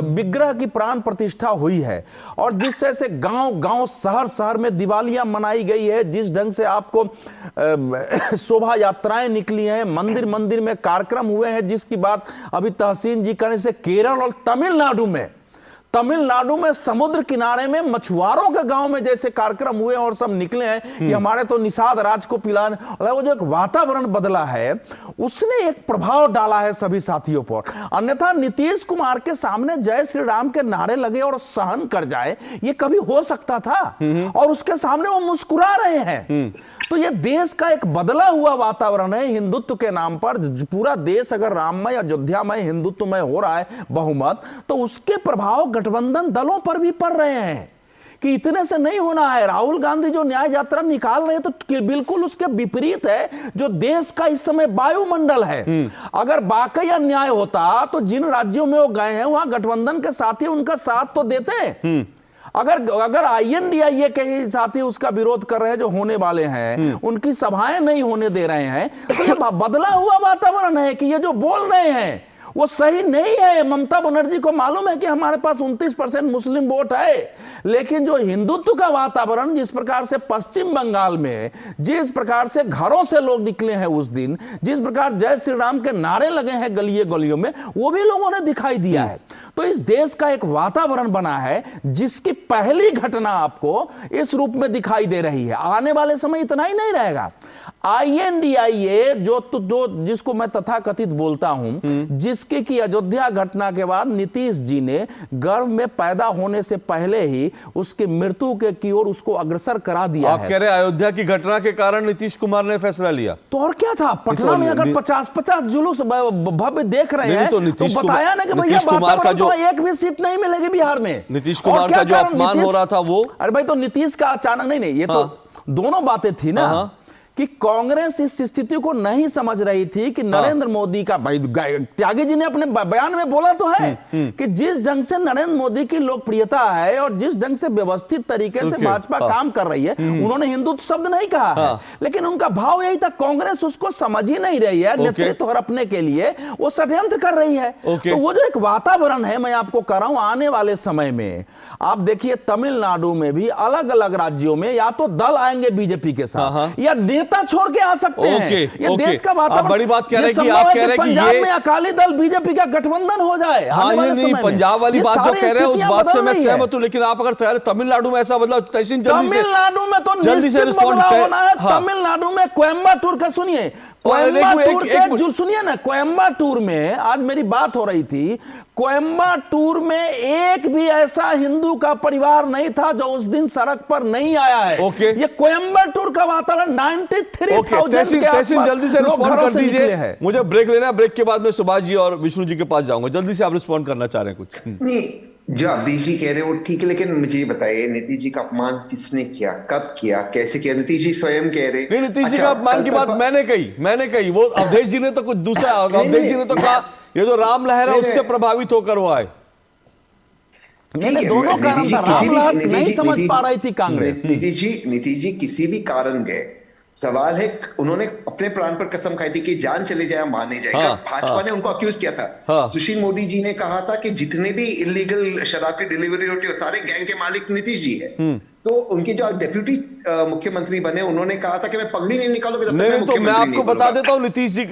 Speaker 11: विग्रह की प्राण प्रतिष्ठा हुई है और जिस तरह से गांव शहर में दिवालियां मनाई गई है, जिस ढंग से आपको शोभा यात्राएं निकली हैं, मंदिर में कार्यक्रम हुए हैं, जिसकी बात अभी तहसीन जी करने से केरल और तमिलनाडु में समुद्र किनारे में मछुआरों के गांव में जैसे कार्यक्रम हुए और सब निकले हैं कि हमारे तो निषाद राज को पिलाने, वो जो एक वातावरण बदला है उसने एक प्रभाव डाला है सभी साथियों पर। अन्यथा नीतीश कुमार के सामने जय श्री राम के नारे लगे और सहन कर जाए, ये कभी हो सकता था? और उसके सामने वो मुस्कुरा रहे हैं। तो ये देश का एक बदला हुआ वातावरण है हिंदुत्व के नाम पर। पूरा देश अगर राममय, अयोध्यामय, हिंदुत्वमय हो रहा है बहुमत, तो उसके प्रभाव गठबंधन दलों पर भी पड़ रहे हैं कि इतने से नहीं होना है। राहुल गांधी जो न्याय यात्रा निकाल रहे हैं तो बिल्कुल उसके विपरीत है जो देश का इस समय वायुमंडल है। अगर वाकई अन्याय होता तो जिन राज्यों में वो गए हैं वहां गठबंधन के साथी उनका साथ तो देते। अगर INDIA के ही साथी उसका विरोध कर रहे हैं, जो होने वाले हैं, उनकी सभाएं नहीं होने दे रहे हैं, तो ये बदला हुआ वातावरण है कि ये जो बोल रहे हैं वो सही नहीं है। ममता बनर्जी को मालूम है कि हमारे पास 29% मुस्लिम वोट है, लेकिन जो हिंदुत्व का वातावरण जिस प्रकार से पश्चिम बंगाल में, जिस प्रकार से घरों से लोग निकले हैं उस दिन, जिस प्रकार जय श्री राम के नारे लगे हैं गलियों में, वो भी लोगों ने दिखाई दिया है। तो इस देश का एक वातावरण बना है जिसकी पहली घटना आपको इस रूप में दिखाई दे रही है। आने वाले समय इतना ही नहीं रहेगा। INDIA जो जिसको मैं तथाकथित बोलता हूं, जिसके की अयोध्या घटना के बाद नीतीश जी ने गर्भ में पैदा होने से पहले ही उसकी मृत्यु के की ओर उसको अग्रसर करा दिया।
Speaker 1: आप कह रहे हैं अयोध्या की घटना के कारण नीतीश कुमार ने फैसला लिया?
Speaker 11: तो और क्या था? पटना में अगर 50-50 जुलूस भव्य देख रहे हैं तो बताया ना कि भैया वातावरण तो एक भी सीट नहीं मिलेगी बिहार में।
Speaker 1: नीतीश कुमार का जो अपमान हो रहा था वो,
Speaker 11: अरे भाई तो नीतीश का अचानक नहीं, ये तो दोनों बातें थी ना कि कांग्रेस इस स्थिति को नहीं समझ रही थी कि नरेंद्र मोदी का, भाई त्यागी जी ने अपने बयान में बोला तो है कि जिस ढंग से नरेंद्र मोदी की लोकप्रियता है और जिस ढंग से व्यवस्थित तरीके से भाजपा काम कर रही है, उन्होंने हिंदुत्व शब्द नहीं कहा है, लेकिन उनका भाव यही था कांग्रेस उसको समझ ही नहीं रही है, नेतृत्व हड़पने के लिए वो षड्यंत्र कर रही है। तो वो जो एक वातावरण है, मैं आपको कह रहा हूं आने वाले समय में आप देखिए तमिलनाडु में भी अलग अलग राज्यों में या तो दल आएंगे बीजेपी के साथ या नेता छोड़ के आ सकते हैं। ये देश का वातावरण,
Speaker 1: बड़ी बात कह रहे हैं कि आप कह रहे हैं कि
Speaker 11: पंजाब में अकाली दल बीजेपी का गठबंधन हो जाए।
Speaker 1: हाँ, ये नहीं, पंजाब वाली बात जो कह रहे हैं उस बात से मैं सहमत हूं, लेकिन आप अगर कह रहे तमिलनाडु में ऐसा बदलाव
Speaker 11: तमिलनाडु में तो निश्चित बदलाव होना है। तमिलनाडु में कोयम्बटूर का सुनिए, सुनिए ना, कोयम्बटूर में आज मेरी बात हो रही थी, कोयम्बटूर में एक भी ऐसा हिंदू का परिवार नहीं था जो उस दिन सड़क पर नहीं आया है। ये कोयम्बटूर का वातावरण 93,000
Speaker 1: जल्दी से रिस्पॉन्ड कर दीजिए, मुझे ब्रेक लेना है। ब्रेक के बाद मैं सुभाष जी और विष्णु जी के पास जाऊंगा। जल्दी से आप रिस्पॉन्ड करना चाह रहे हैं कुछ?
Speaker 9: नहीं, जो अवधेश जी कह रहे हो ठीक है, लेकिन मुझे ये बताइए नीतीश जी का अपमान किसने किया, कब किया, कैसे किया? नीतीश जी स्वयं कह रहे।
Speaker 1: नहीं, नीतीश जी का अपमान की बात मैंने कही, वो अवधेश जी ने तो कुछ दूसरा, अवधेश जी ने तो कहा ये जो राम लहर है उससे प्रभावित होकर वो आए।
Speaker 11: दोनों कारण था, राम लहर नहीं समझ पा रही थी कांग्रेस।
Speaker 9: नीतीश जी किसी भी कारण गए, सवाल है उन्होंने अपने प्राण पर कसम खाई थी कि जान चले जाए मान नहीं जाएगा। भाजपा ने उनको अक्यूज किया था। सुशील मोदी जी ने कहा था कि जितने भी इलीगल शराब की डिलीवरी होती है सारे गैंग के मालिक नीतीश जी है। तो उनके जो डेप्यूटी मुख्यमंत्री बने उन्होंने कहा था कि मैं पगड़ी नहीं निकालूंगा जब तक मैं
Speaker 1: तो मैं आपको बता देता हूं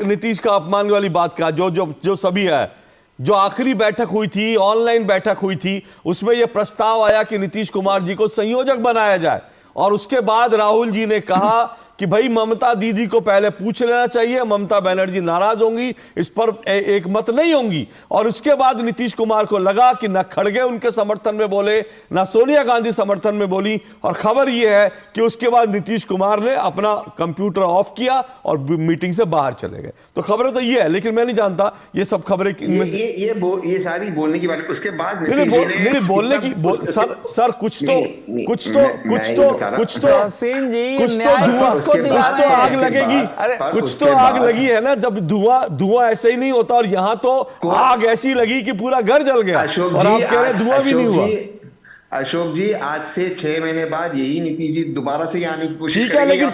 Speaker 1: नीतीश का अपमान वाली बात का जो सभी है, जो आखिरी बैठक हुई थी, ऑनलाइन बैठक हुई थी, उसमें यह प्रस्ताव आया कि नीतीश कुमार जी को संयोजक बनाया जाए और उसके बाद राहुल जी ने कहा कि भाई ममता दीदी को पहले पूछ लेना चाहिए, ममता बनर्जी नाराज होंगी, इस पर एक मत नहीं होंगी। और उसके बाद नीतीश कुमार को लगा कि ना खड़गे उनके समर्थन में बोले, ना सोनिया गांधी समर्थन में बोली, और खबर यह है कि उसके बाद नीतीश कुमार ने अपना कंप्यूटर ऑफ किया और मीटिंग से बाहर चले गए। तो खबरें तो ये है, लेकिन मैं नहीं जानता ये सब खबरें
Speaker 9: ये सारी बोलने की बात। उसके बाद
Speaker 1: नहीं बोलने की सर कुछ तो आग लगेगी, कुछ तो आग लगी है ना। जब धुआं ऐसे ही नहीं होता, और यहां तो आग ऐसी लगी कि पूरा घर जल गया, और आप कह रहे हैं धुआं भी नहीं हुआ।
Speaker 9: अशोक जी आज से 6 महीने बाद यही नीतीश जी दोबारा से आने की कोशिश
Speaker 1: ठीक है, लेकिन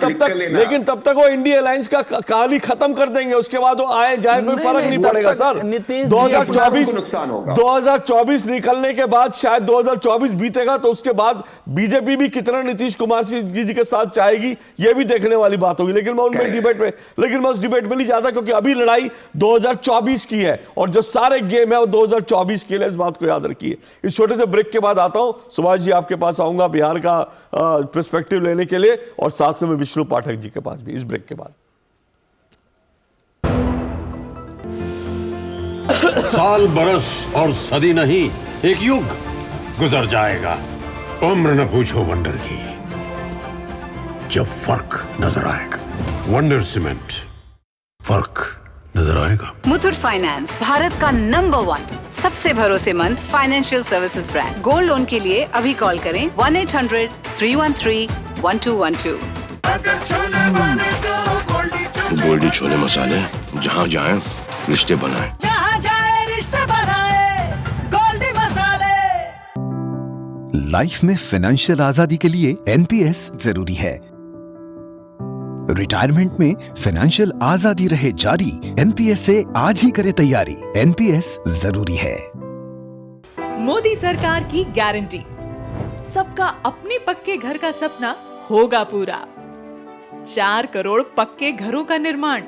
Speaker 1: तब तक वो इंडिया अलायंस का कहानी खत्म कर देंगे, उसके बाद वो आए जाए कोई फर्क नहीं पड़ेगा सर। 2024 निकलने के बाद शायद 2024 बीतेगा तो उसके बाद बीजेपी भी कितना नीतीश कुमार जी के साथ चाहेगी ये भी देखने वाली बात होगी। लेकिन मैं उस डिबेट में नहीं जाता, क्योंकि अभी लड़ाई 2024 की है और जो सारे गेम है वो 2024 के लिए, इस बात को याद रखिए। इस छोटे से ब्रेक के बाद आता हूं, सुभाष जी आपके पास आऊंगा बिहार का पर्सपेक्टिव लेने के लिए, और साथ से मैं विष्णु पाठक जी के पास भी, इस ब्रेक के बाद।
Speaker 12: साल बरस और सदी नहीं, एक युग गुजर जाएगा, उम्र न पूछो वंडर की, जब फर्क नजर आएगा। वंडर सीमेंट, फर्क नजर आएगा।
Speaker 13: मुथूट फाइनेंस भारत का नंबर 1 सबसे भरोसेमंद financial services brand. Gold loan के लिए अभी कॉल करें 1-800-313-1212।
Speaker 12: गोल्डी छोले मसाले, जहाँ जाए रिश्ते बनाए,
Speaker 14: जहाँ जाए रिश्ते बनाए, गोल्डी मसाले।
Speaker 15: लाइफ में फाइनेंशियल आजादी के लिए एनपीएस जरूरी है। रिटायरमेंट में फाइनेंशियल आजादी रहे जारी, एनपीएस से आज ही करें तैयारी। एनपीएस जरूरी है।
Speaker 16: मोदी सरकार की गारंटी, सबका अपने पक्के घर का सपना होगा पूरा। 4 करोड़ पक्के घरों का निर्माण,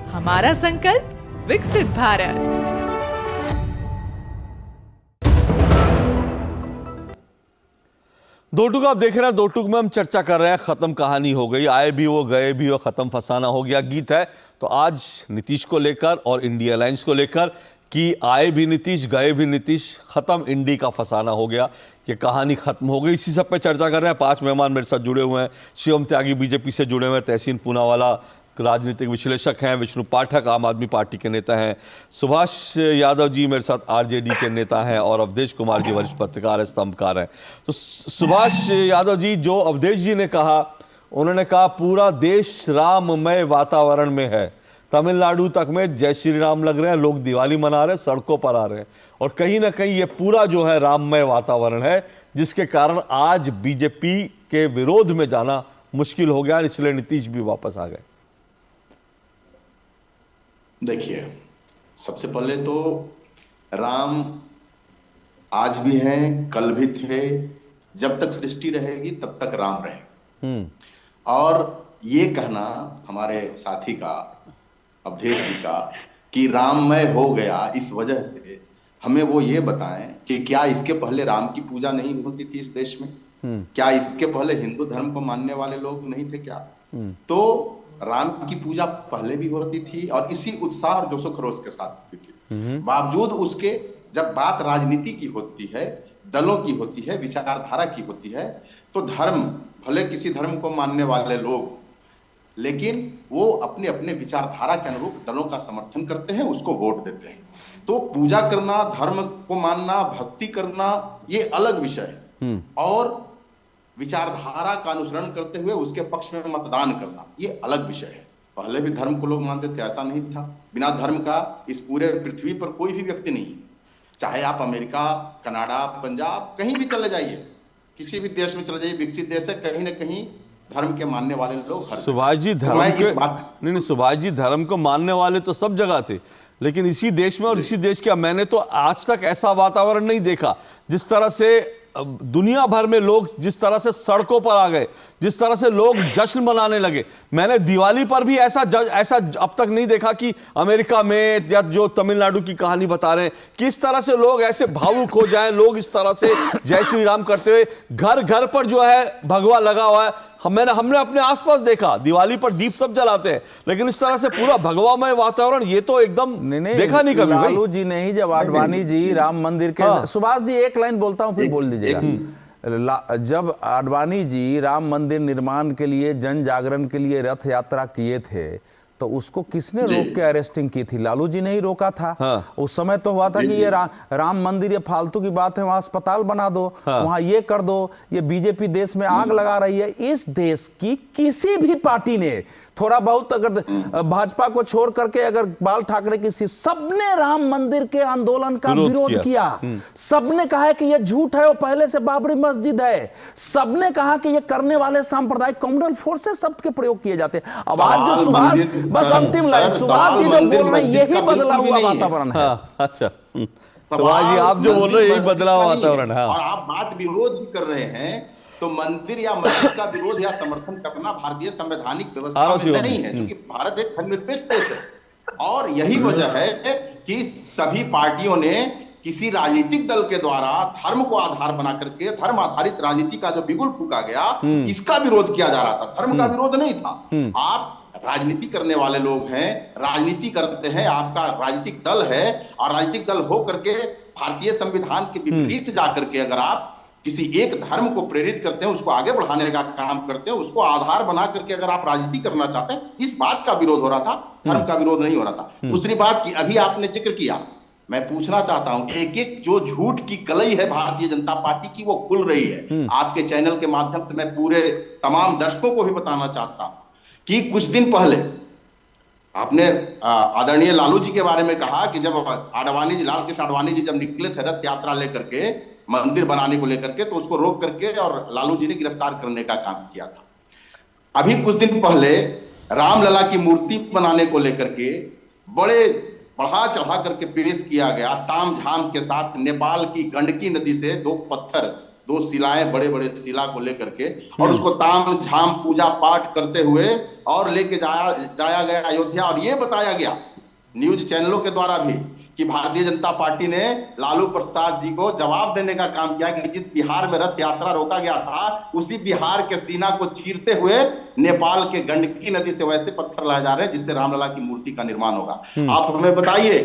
Speaker 16: हमारा संकल्प विकसित भारत।
Speaker 1: दो टूक आप देख रहे हैं, दो टूक में हम चर्चा कर रहे हैं। खत्म कहानी हो गई, आए भी वो गए भी वो, खत्म फसाना हो गया गीत है। तो आज नीतीश को लेकर और इंडिया अलायंस को लेकर कि आए भी नीतीश गए भी नीतीश, खत्म इंडी का फसाना हो गया, ये कहानी खत्म हो गई। इसी सब पे चर्चा कर रहे हैं। 5 मेहमान मेरे साथ जुड़े हुए हैं। शिवम त्यागी बीजेपी से जुड़े हुए हैं, तहसीन पूनावाला राजनीतिक विश्लेषक हैं, विष्णु पाठक आम आदमी पार्टी के नेता हैं, सुभाष यादव जी मेरे साथ आरजेडी के नेता हैं और अवधेश कुमार जी वरिष्ठ पत्रकार हैं, स्तंभकार हैं। तो सुभाष यादव जी, जो अवधेश जी ने कहा, उन्होंने कहा पूरा देश राममय वातावरण में है। तमिलनाडु तक में जय श्री राम लग रहे हैं, लोग दिवाली मना रहे हैं, सड़कों पर आ रहे हैं और कहीं ना कहीं ये पूरा जो है राममय वातावरण है, जिसके कारण आज बीजेपी के विरोध में जाना मुश्किल हो गया, इसलिए नीतीश भी वापस आ गए।
Speaker 17: देखिए, सबसे पहले तो राम आज भी हैं, कल भी थे, जब तक सृष्टि रहेगी तब तक राम रहेंगे। और ये कहना हमारे साथी का, अवधेश जी का, कि राममय हो गया, इस वजह से हमें वो ये बताएं कि क्या इसके पहले राम की पूजा नहीं होती थी इस देश में? क्या इसके पहले हिंदू धर्म को मानने वाले लोग नहीं थे क्या? तो राम की पूजा पहले भी होती थी और इसी उत्साह और जोशो खरोश के साथ होती थी। बावजूद उसके जब बात राजनीति की होती है, दलों की होती है, विचारधारा की होती है, तो धर्म, भले किसी धर्म को मानने वाले लोग, लेकिन वो अपने अपने विचारधारा के अनुरूप दलों का समर्थन करते हैं, उसको वोट देते हैं। तो पूजा करना, धर्म को मानना, भक्ति करना, ये अलग विषय है। और विचारधारा का अनुसरण करते हुए उसके पक्ष में मतदान करना, ये अलग विषय है। पहले भी धर्म को लोग मानते थे, ऐसा नहीं था। बिना धर्म का इस पूरे पृथ्वी पर कोई भी व्यक्ति नहीं है। चाहे आप अमेरिका, कनाडा, पंजाब, कहीं भी चले जाइए, किसी भी देश में चले जाइए, विकसित देश है, कहीं ना कहीं धर्म के मानने वाले लोग।
Speaker 1: सुभाष जी धर्म नहीं, सुभाष जी धर्म को मानने वाले तो सब जगह थे, लेकिन इसी देश में और इसी देश का मैंने तो आज तक ऐसा वातावरण नहीं देखा जिस तरह से दुनिया भर में लोग जिस तरह से सड़कों पर आ गए, जिस तरह से लोग जश्न मनाने लगे। मैंने दिवाली पर भी ऐसा अब तक नहीं देखा कि अमेरिका में, या जो तमिलनाडु की कहानी बता रहे हैं, किस तरह से लोग ऐसे भावुक हो जाएं, लोग इस तरह से जय श्री राम करते हुए, घर घर पर जो है भगवा लगा हुआ है। हमने अपने आसपास देखा, दिवाली पर दीप सब जलाते हैं, लेकिन इस तरह से पूरा भगवामय वातावरण ये तो एकदम देखा नहीं कभी।
Speaker 11: लालू जी ने ही, जब आडवाणी जी राम मंदिर के, सुभाष जी एक लाइन बोलता हूं फिर बोल दीजिएगा। जब आडवाणी जी राम मंदिर निर्माण के लिए, जन जागरण के लिए रथ यात्रा किए थे, तो उसको किसने रोक के अरेस्टिंग की थी? लालू जी ने ही रोका था। उस समय तो हुआ था कि ये राम मंदिर ये फालतू की बात है, वहां अस्पताल बना दो, वहां ये कर दो, ये बीजेपी देश में आग लगा रही है। इस देश की किसी भी पार्टी ने थोड़ा बहुत, अगर भाजपा को छोड़ करके, अगर बाल ठाकरे की, सबने राम मंदिर के आंदोलन का विरोध किया। सबने कहा कि यह झूठ है, वो पहले से बाबरी मस्जिद है। सबने कहा कि ये करने वाले सांप्रदायिक कम्युनल फोर्सेस शब्द के प्रयोग किए जाते हैं। अब आज जो सुभाष, बस अंतिम लाइन, सुभाष जी जो बोल रहे हैं यही बदला हुआ वातावरण है।
Speaker 1: अच्छा सुभाष जी, आप जो बोल रहे हैं यही बदला हुआ वातावरण है।
Speaker 17: और आप बात विरोध भी कर रहे हैं, तो मंदिर या मस्जिद का विरोध या समर्थन करना भारतीय संवैधानिक व्यवस्था में नहीं है, क्योंकि भारत एक धर्मनिरपेक्ष देश है। और यही वजह है कि सभी पार्टियों ने किसी राजनीतिक दल के द्वारा धर्म को आधार बना करके, धर्म आधारित राजनीति का जो बिगुल फूका गया, इसका विरोध किया जा रहा था। धर्म का विरोध नहीं था। आप राजनीति करने वाले लोग हैं, राजनीति करते हैं, आपका राजनीतिक दल है, और राजनीतिक दल हो करके भारतीय संविधान के विपरीत जाकर के अगर आप किसी एक धर्म को प्रेरित करते हैं, उसको आगे बढ़ाने का काम करते हैं, उसको आधार बना करके अगर आप राजनीति करना चाहते हैं, इस बात का विरोध हो रहा था, धर्म का विरोध नहीं हो रहा था। दूसरी बात की अभी आपने जिक्र किया, मैं पूछना चाहता हूं, एक एक जो झूठ की कलई है भारतीय जनता पार्टी की, वो खुल रही है। आपके चैनल के माध्यम से मैं पूरे तमाम दर्शकों को भी बताना चाहता हूं कि कुछ दिन पहले आपने आदरणीय लालू जी के बारे में कहा कि जब आडवाणी जी, लाल कृष्ण आडवाणी जी जब निकले थे रथ यात्रा लेकर के, मंदिर बनाने को लेकर के, तो उसको रोक करके और लालू जी ने गिरफ्तार करने का काम किया था। अभी कुछ दिन पहले रामलला की मूर्ति बनाने को लेकर के बड़े बढ़ा चढ़ा करके पेश किया गया, ताम झाम के साथ नेपाल की गंडकी नदी से 2 पत्थर 2 शिलाएं, बड़े बड़े शिला को लेकर के, और उसको ताम झाम पूजा पाठ करते हुए और लेके जाया गया अयोध्या। और ये बताया गया न्यूज चैनलों के द्वारा भी कि भारतीय जनता पार्टी ने लालू प्रसाद जी को जवाब देने का काम किया कि जिस बिहार में रथ यात्रा रोका गया था, उसी बिहार के सीना को चीरते हुए नेपाल के गंडकी नदी से वैसे पत्थर लाए जा रहे हैं जिससे रामलला की मूर्ति का निर्माण होगा। आप हमें बताइए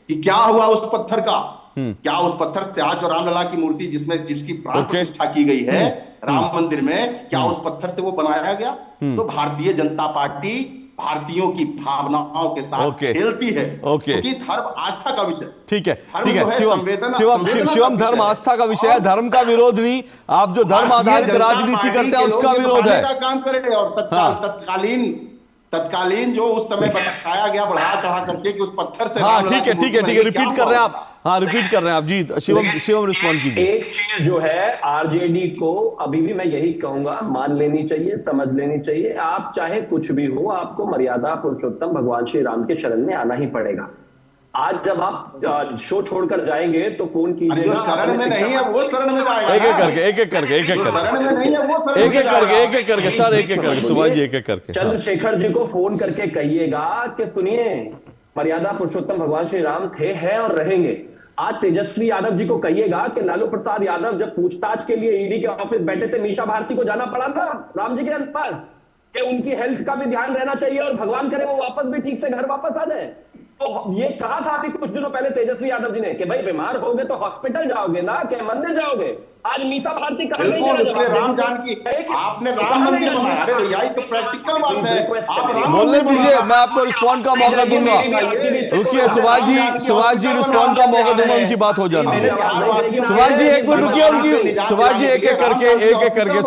Speaker 17: कि क्या हुआ उस पत्थर का? क्या उस पत्थर से आज जो रामलला की मूर्ति जिसकी प्राण प्रतिष्ठा की गई है राम मंदिर में, क्या उस पत्थर से वो बनाया गया? तो भारतीय जनता पार्टी भारतीयों की भावनाओं के साथ खेलती है, क्योंकि धर्म आस्था का विषय।
Speaker 1: ठीक है, ठीक है शिवम, धर्म आस्था का विषय है, धर्म का विरोध नहीं। आप जो धर्म आधारित राजनीति करते हैं उसका विरोध है।
Speaker 17: काम करें और तत्कालीन जो उस समय बताया गया बढ़ा चढ़ा करके कि उस पत्थर से,
Speaker 1: हाँ ठीक है, रिपीट कर रहे हैं आप, हाँ रिपीट कर रहे हैं आप जी। शिवम रिस्पॉन्ड कीजिए।
Speaker 10: एक चीज जो है आरजेडी को अभी भी मैं यही कहूंगा, मान लेनी चाहिए, समझ लेनी चाहिए। आप चाहे कुछ भी हो, आपको मर्यादा पुरुषोत्तम भगवान श्री राम के शरण में आना ही पड़ेगा। आज जब आप शो छोड़कर जाएंगे तो फोन कीजिएगा,
Speaker 17: शरण में नहीं है वो शरण में जाएगा।
Speaker 1: एक एक करके सर, एक एक करके सुभाष जी, एक एक करके
Speaker 10: चंद्रशेखर जी को फोन करके कहिएगा कि सुनिए, मर्यादा पुरुषोत्तम भगवान श्री राम थे, हैं और रहेंगे। आज तेजस्वी यादव जी को कहिएगा कि लालू प्रसाद यादव जब पूछताछ के लिए ईडी के ऑफिस बैठे थे, मीशा भारती को जाना पड़ा था राम जी के पास, कि उनकी हेल्थ का भी ध्यान रहना चाहिए और भगवान करे वो वापस भी ठीक से घर वापस आ जाए। तो ये कहा था अभी कुछ दिनों पहले तेजस्वी यादव जी ने कि भाई बीमार होगे तो हॉस्पिटल जाओगे ना, कि मंदिर जाओगे। आज मीसा भारती कहा गई
Speaker 17: राम जानकी, आपने राम मंदिर बनाया। अरे भैया ये तो प्रैक्टिकल बात है।
Speaker 1: बोलने दीजिए, मैं आपको रिस्पॉन्ड का मौका दूंगा। रुकिए सुभाष जी रिस्पॉन्ड का मौका दूंगा, उनकी बात हो जाती है। सुभाष जी एक मिनट रुकिए, उनकी सुभाष जी एक एक करके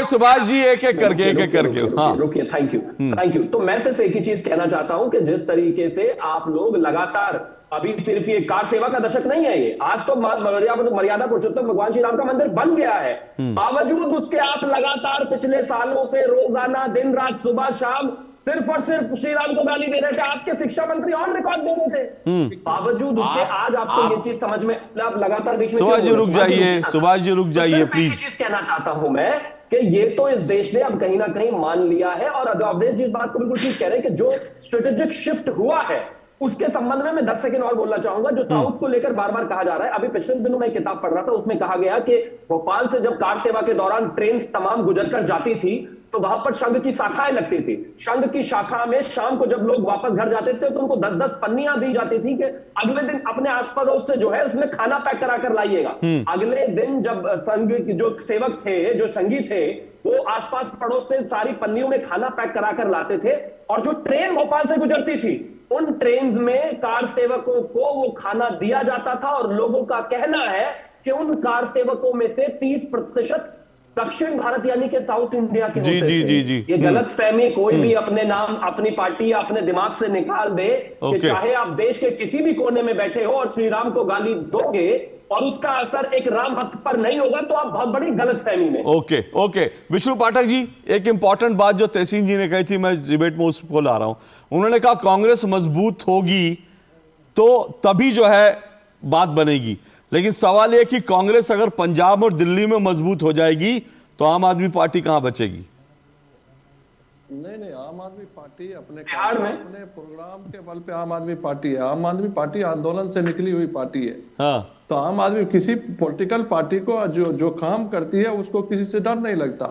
Speaker 1: सुभाष जी एक एक करके हाँ
Speaker 10: रुकिए। Thank you. तो मैं सिर्फ एक ही चीज कहना चाहता हूं कि जिस तरीके से आप लोग लगातार, अभी सिर्फ ये कार सेवा का दशक नहीं है, ये आज तो मर्यादा पुरुषोत्तम भगवान श्री राम का मंदिर बन गया है। बावजूद उसके आप लगातार पिछले सालों से रोजाना दिन रात सुबह शाम सिर्फ और सिर्फ श्री राम को गाली दे रहे थे। आपके शिक्षा मंत्री ऑन रिकॉर्ड दे रहे थे। बावजूद उसके आज आपको ये चीज समझ में, आप लगातार बीच में
Speaker 1: सुभाष जी रुक जाइए प्लीज।
Speaker 10: चीज कहना चाहता हूं मैं कि ये तो इस देश ने अब कहीं ना कहीं मान लिया है, और अवधेश जी इस बात को बिल्कुल ठीक कह रहे हैं कि जो स्ट्रेटेजिक शिफ्ट हुआ है उसके संबंध में मैं 10 सेकंड और बोलना चाहूंगा। जो साउथ को लेकर बार बार कहा जा रहा है, अभी पिछले दिनों में किताब पढ़ रहा था, उसमें कहा गया कि भोपाल से जब कार सेवा के दौरान ट्रेन तमाम गुजरकर जाती थी तो वहां पर संघ की शाखाएं लगती थी। संघ की शाखा में शाम को जब लोग वापस घर जाते थे तो उनको 10-10 पन्नियां दी जाती थी कि अगले दिन अपने आस पड़ोस से जो है उसमें खाना पैक करा कर लाइएगा। अगले दिन जब संघ जो सेवक थे, जो संघी थे, वो आसपास पड़ोस से सारी पन्नियों में खाना पैक करा कर लाते थे, और जो ट्रेन भोपाल से गुजरती थी उन ट्रेन में कार सेवकों को वो खाना दिया जाता था। और लोगों का कहना है कि उन कार सेवकों में से 30% दक्षिण भारत यानी कि साउथ इंडिया के होते थे। ये गलत फहमी कोई भी अपने नाम, अपनी पार्टी या अपने दिमाग से निकाल दे कि चाहे आप देश के किसी भी कोने में बैठे हो और श्री राम को गाली दोगे और उसका असर एक राम भक्त पर नहीं होगा तो आप बहुत बड़ी गलत फहमी में।
Speaker 1: ओके विष्णु पाठक जी, एक इंपॉर्टेंट बात जो तहसीन जी ने कही थी, मैं डिबेट में उसको ला रहा हूं। उन्होंने कहा कांग्रेस मजबूत होगी तो तभी जो है बात बनेगी, लेकिन सवाल यह कि कांग्रेस अगर पंजाब और दिल्ली में मजबूत हो जाएगी तो आम आदमी पार्टी कहां बचेगी?
Speaker 6: नहीं, आम आदमी पार्टी अपने प्रोग्राम के बल पे आम आदमी पार्टी है। आम आदमी पार्टी आंदोलन से निकली हुई पार्टी है।
Speaker 1: हाँ।
Speaker 6: तो आम आदमी किसी पॉलिटिकल पार्टी को जो काम करती है उसको किसी से डर नहीं लगता।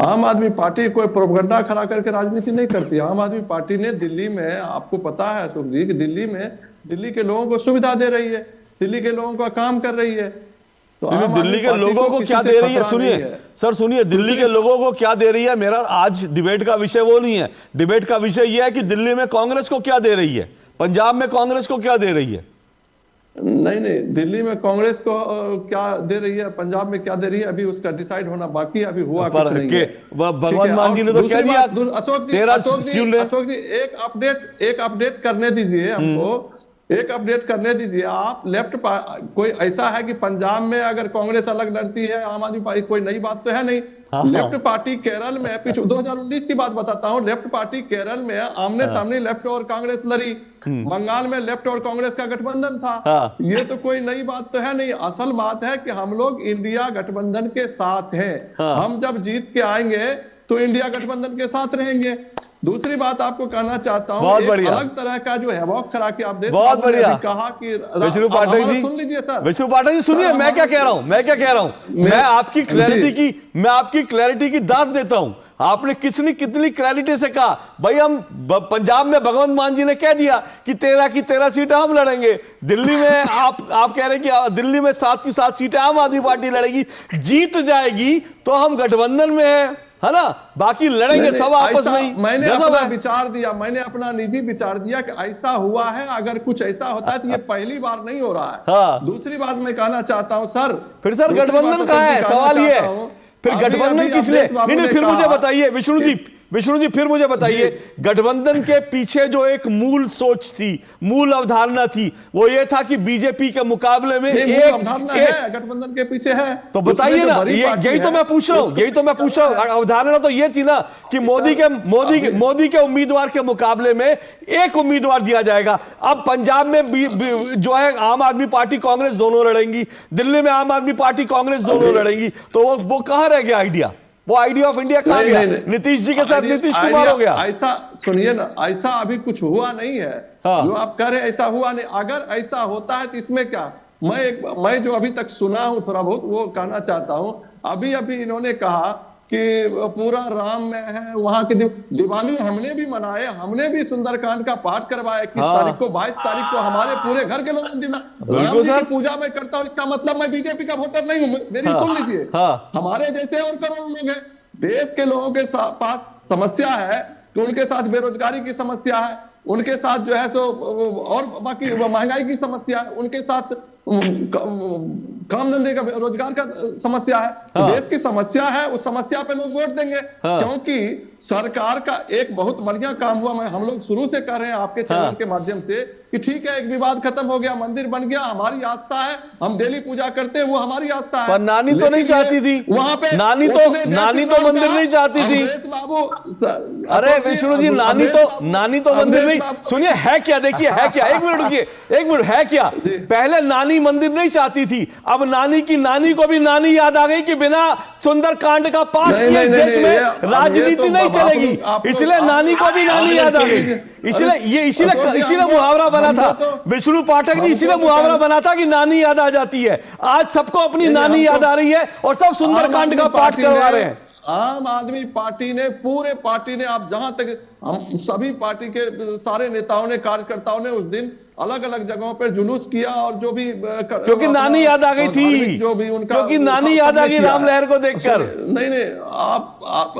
Speaker 6: आम आदमी पार्टी कोई प्रोपगंडा खड़ा करके राजनीति नहीं करती। आम आदमी पार्टी ने दिल्ली में, आपको पता है तो दिल्ली के लोगों को सुविधा दे रही है, दिल्ली के लोगों का काम कर रही है। तो
Speaker 1: दिल्ली के लोगों को क्या दे रही है? सुनिए दिल्ली के लोगों को क्या दे रही है? मेरा आज डिबेट का विषय वो नहीं है। डिबेट का विषय यह है कि दिल्ली में कांग्रेस को क्या दे रही है, पंजाब में कांग्रेस को क्या दे रही है।
Speaker 6: नहीं, दिल्ली में कांग्रेस को क्या दे रही है, पंजाब में क्या दे रही है, अभी उसका डिसाइड होना बाकी है। अभी हुआ कुछ नहीं है।
Speaker 1: भगवान मान जी ने तो कह दिया।
Speaker 6: अशोक जी एक अपडेट करने दीजिए हमको
Speaker 18: एक अपडेट करने दीजिए आप। कोई ऐसा है कि पंजाब में अगर कांग्रेस अलग लड़ती है आम आदमी पार्टी, कोई नई बात तो है नहीं। लेफ्ट पार्टी केरल में 2019 की बात बताता हूं, लेफ्ट पार्टी केरल में आमने सामने लेफ्ट और कांग्रेस लड़ी। बंगाल में लेफ्ट और कांग्रेस का गठबंधन था। ये तो कोई नई बात तो है नहीं। असल बात है कि हम लोग इंडिया गठबंधन के साथ हैं। हम जब जीत के आएंगे तो इंडिया गठबंधन के साथ रहेंगे। दूसरी बात आपको कहना चाहता हूँ, एक अलग तरह का जो है वो खरा कि आप देख,
Speaker 1: बहुत बढ़िया
Speaker 18: कहा कि
Speaker 1: विष्णु पाठक जी,
Speaker 18: सुन लीजिए सर,
Speaker 1: विष्णु पाठक जी सुनिए मैं क्या कह रहा हूँ, मैं आपकी क्लैरिटी की दाद देता हूं। आपने कितनी क्लैरिटी से कहा भाई हम पंजाब में भगवंत मान जी ने कह दिया कि 13 की 13 सीटें हम लड़ेंगे। दिल्ली में आप कह रहे हैं कि दिल्ली में 7 की 7 सीटें आम आदमी पार्टी लड़ेगी, जीत जाएगी तो हम गठबंधन में है ना, बाकी लड़ेंगे सब आपस में ही।
Speaker 18: मैंने अपना विचार दिया, मैंने अपना निजी विचार दिया कि ऐसा हुआ है। अगर कुछ ऐसा होता है तो ये पहली बार नहीं हो रहा है। दूसरी बात मैं कहना चाहता हूं सर,
Speaker 1: फिर सर गठबंधन कहां है, सवाल ये है फिर गठबंधन किस लिए? नहीं फिर मुझे बताइए विष्णु जी फिर मुझे बताइए, गठबंधन के पीछे जो एक मूल सोच थी, मूल अवधारणा थी, वो ये था कि बीजेपी के मुकाबले में एक
Speaker 18: गठबंधन के पीछे है,
Speaker 1: तो बताइए ना। यही तो मैं पूछ रहा हूं, अवधारणा तो ये थी ना कि मोदी के उम्मीदवार के मुकाबले में एक उम्मीदवार दिया जाएगा। अब पंजाब में जो है आम आदमी पार्टी कांग्रेस दोनों लड़ेंगी, दिल्ली में आम आदमी पार्टी कांग्रेस दोनों लड़ेंगी, तो वो कहां रह गया आइडिया? वो आइडिया ऑफ इंडिया कहां गया? नीतीश जी के साथ नीतीश कुमार हो गया।
Speaker 18: ऐसा सुनिए ना, ऐसा अभी कुछ हुआ नहीं है। जो आप कह रहे हैं ऐसा हुआ नहीं। अगर ऐसा होता है तो इसमें क्या, मैं जो अभी तक सुना हूं थोड़ा बहुत वो कहना चाहता हूं। अभी इन्होंने कहा कि पूरा राम में है, वहां की दिवाली हमने भी मनाए, हमने भी सुंदरकांड का पाठ करवाया 21 तारीख को, 22 तारीख को हमारे पूरे घर के लोग राम जी की पूजा में करता हूं। इसका मतलब मैं बीजेपी का वोटर नहीं हूं, मेरी सुन लीजिए। हमारे जैसे और करोड़ों लोग हैं, देश के लोगों के पास समस्या है तो उनके साथ बेरोजगारी की समस्या है, उनके साथ जो है सो और बाकी महंगाई की समस्या है, उनके साथ काम धंधे का रोजगार का समस्या है। देश की समस्या है, उस समस्या पे लोग वोट देंगे। क्योंकि सरकार का एक बहुत बढ़िया काम हुआ, हम लोग शुरू से कह रहे हैं आपके चैनल के माध्यम से कि ठीक है, एक विवाद खत्म हो गया, मंदिर बन गया, हमारी आस्था है, हम डेली पूजा करते हैं, वो हमारी आस्था है।
Speaker 1: पर नानी तो नहीं चाहती थी वहां पे, नानी तो मंदिर नहीं चाहती थी। अरे विष्णु जी, नानी तो मंदिर नहीं, सुनिए है क्या, देखिए है क्या, एक मिनट रुकिए, एक मिनट, है क्या? पहले नानी मंदिर नहीं चाहती थी, अब नानी को भी नानी याद आ गई कि बिना सुंदरकांड का पाठ किए इस देश में राजनीति नहीं चलेगी, इसलिए नानी को भी नानी याद आ गई। इसीलिए मुहावरा बना था विष्णु पाठक जी, इसीलिए मुहावरा बना था कि नानी याद आ जाती है। आज सबको अपनी नानी याद आ रही है और सब सुंदरकांड का पाठ करवा रहे हैं।
Speaker 18: आम आदमी पार्टी ने, पूरे पार्टी ने, आप जहां तक हम सभी पार्टी के सारे नेताओं ने, कार्यकर्ताओं ने उस दिन अलग अलग जगहों पर जुलूस किया और जो भी,
Speaker 1: क्योंकि नानी याद आ गई थी,
Speaker 18: जो भी उनका,
Speaker 1: क्योंकि नानी याद आ गई राम लहर को देखकर।
Speaker 18: नहीं आप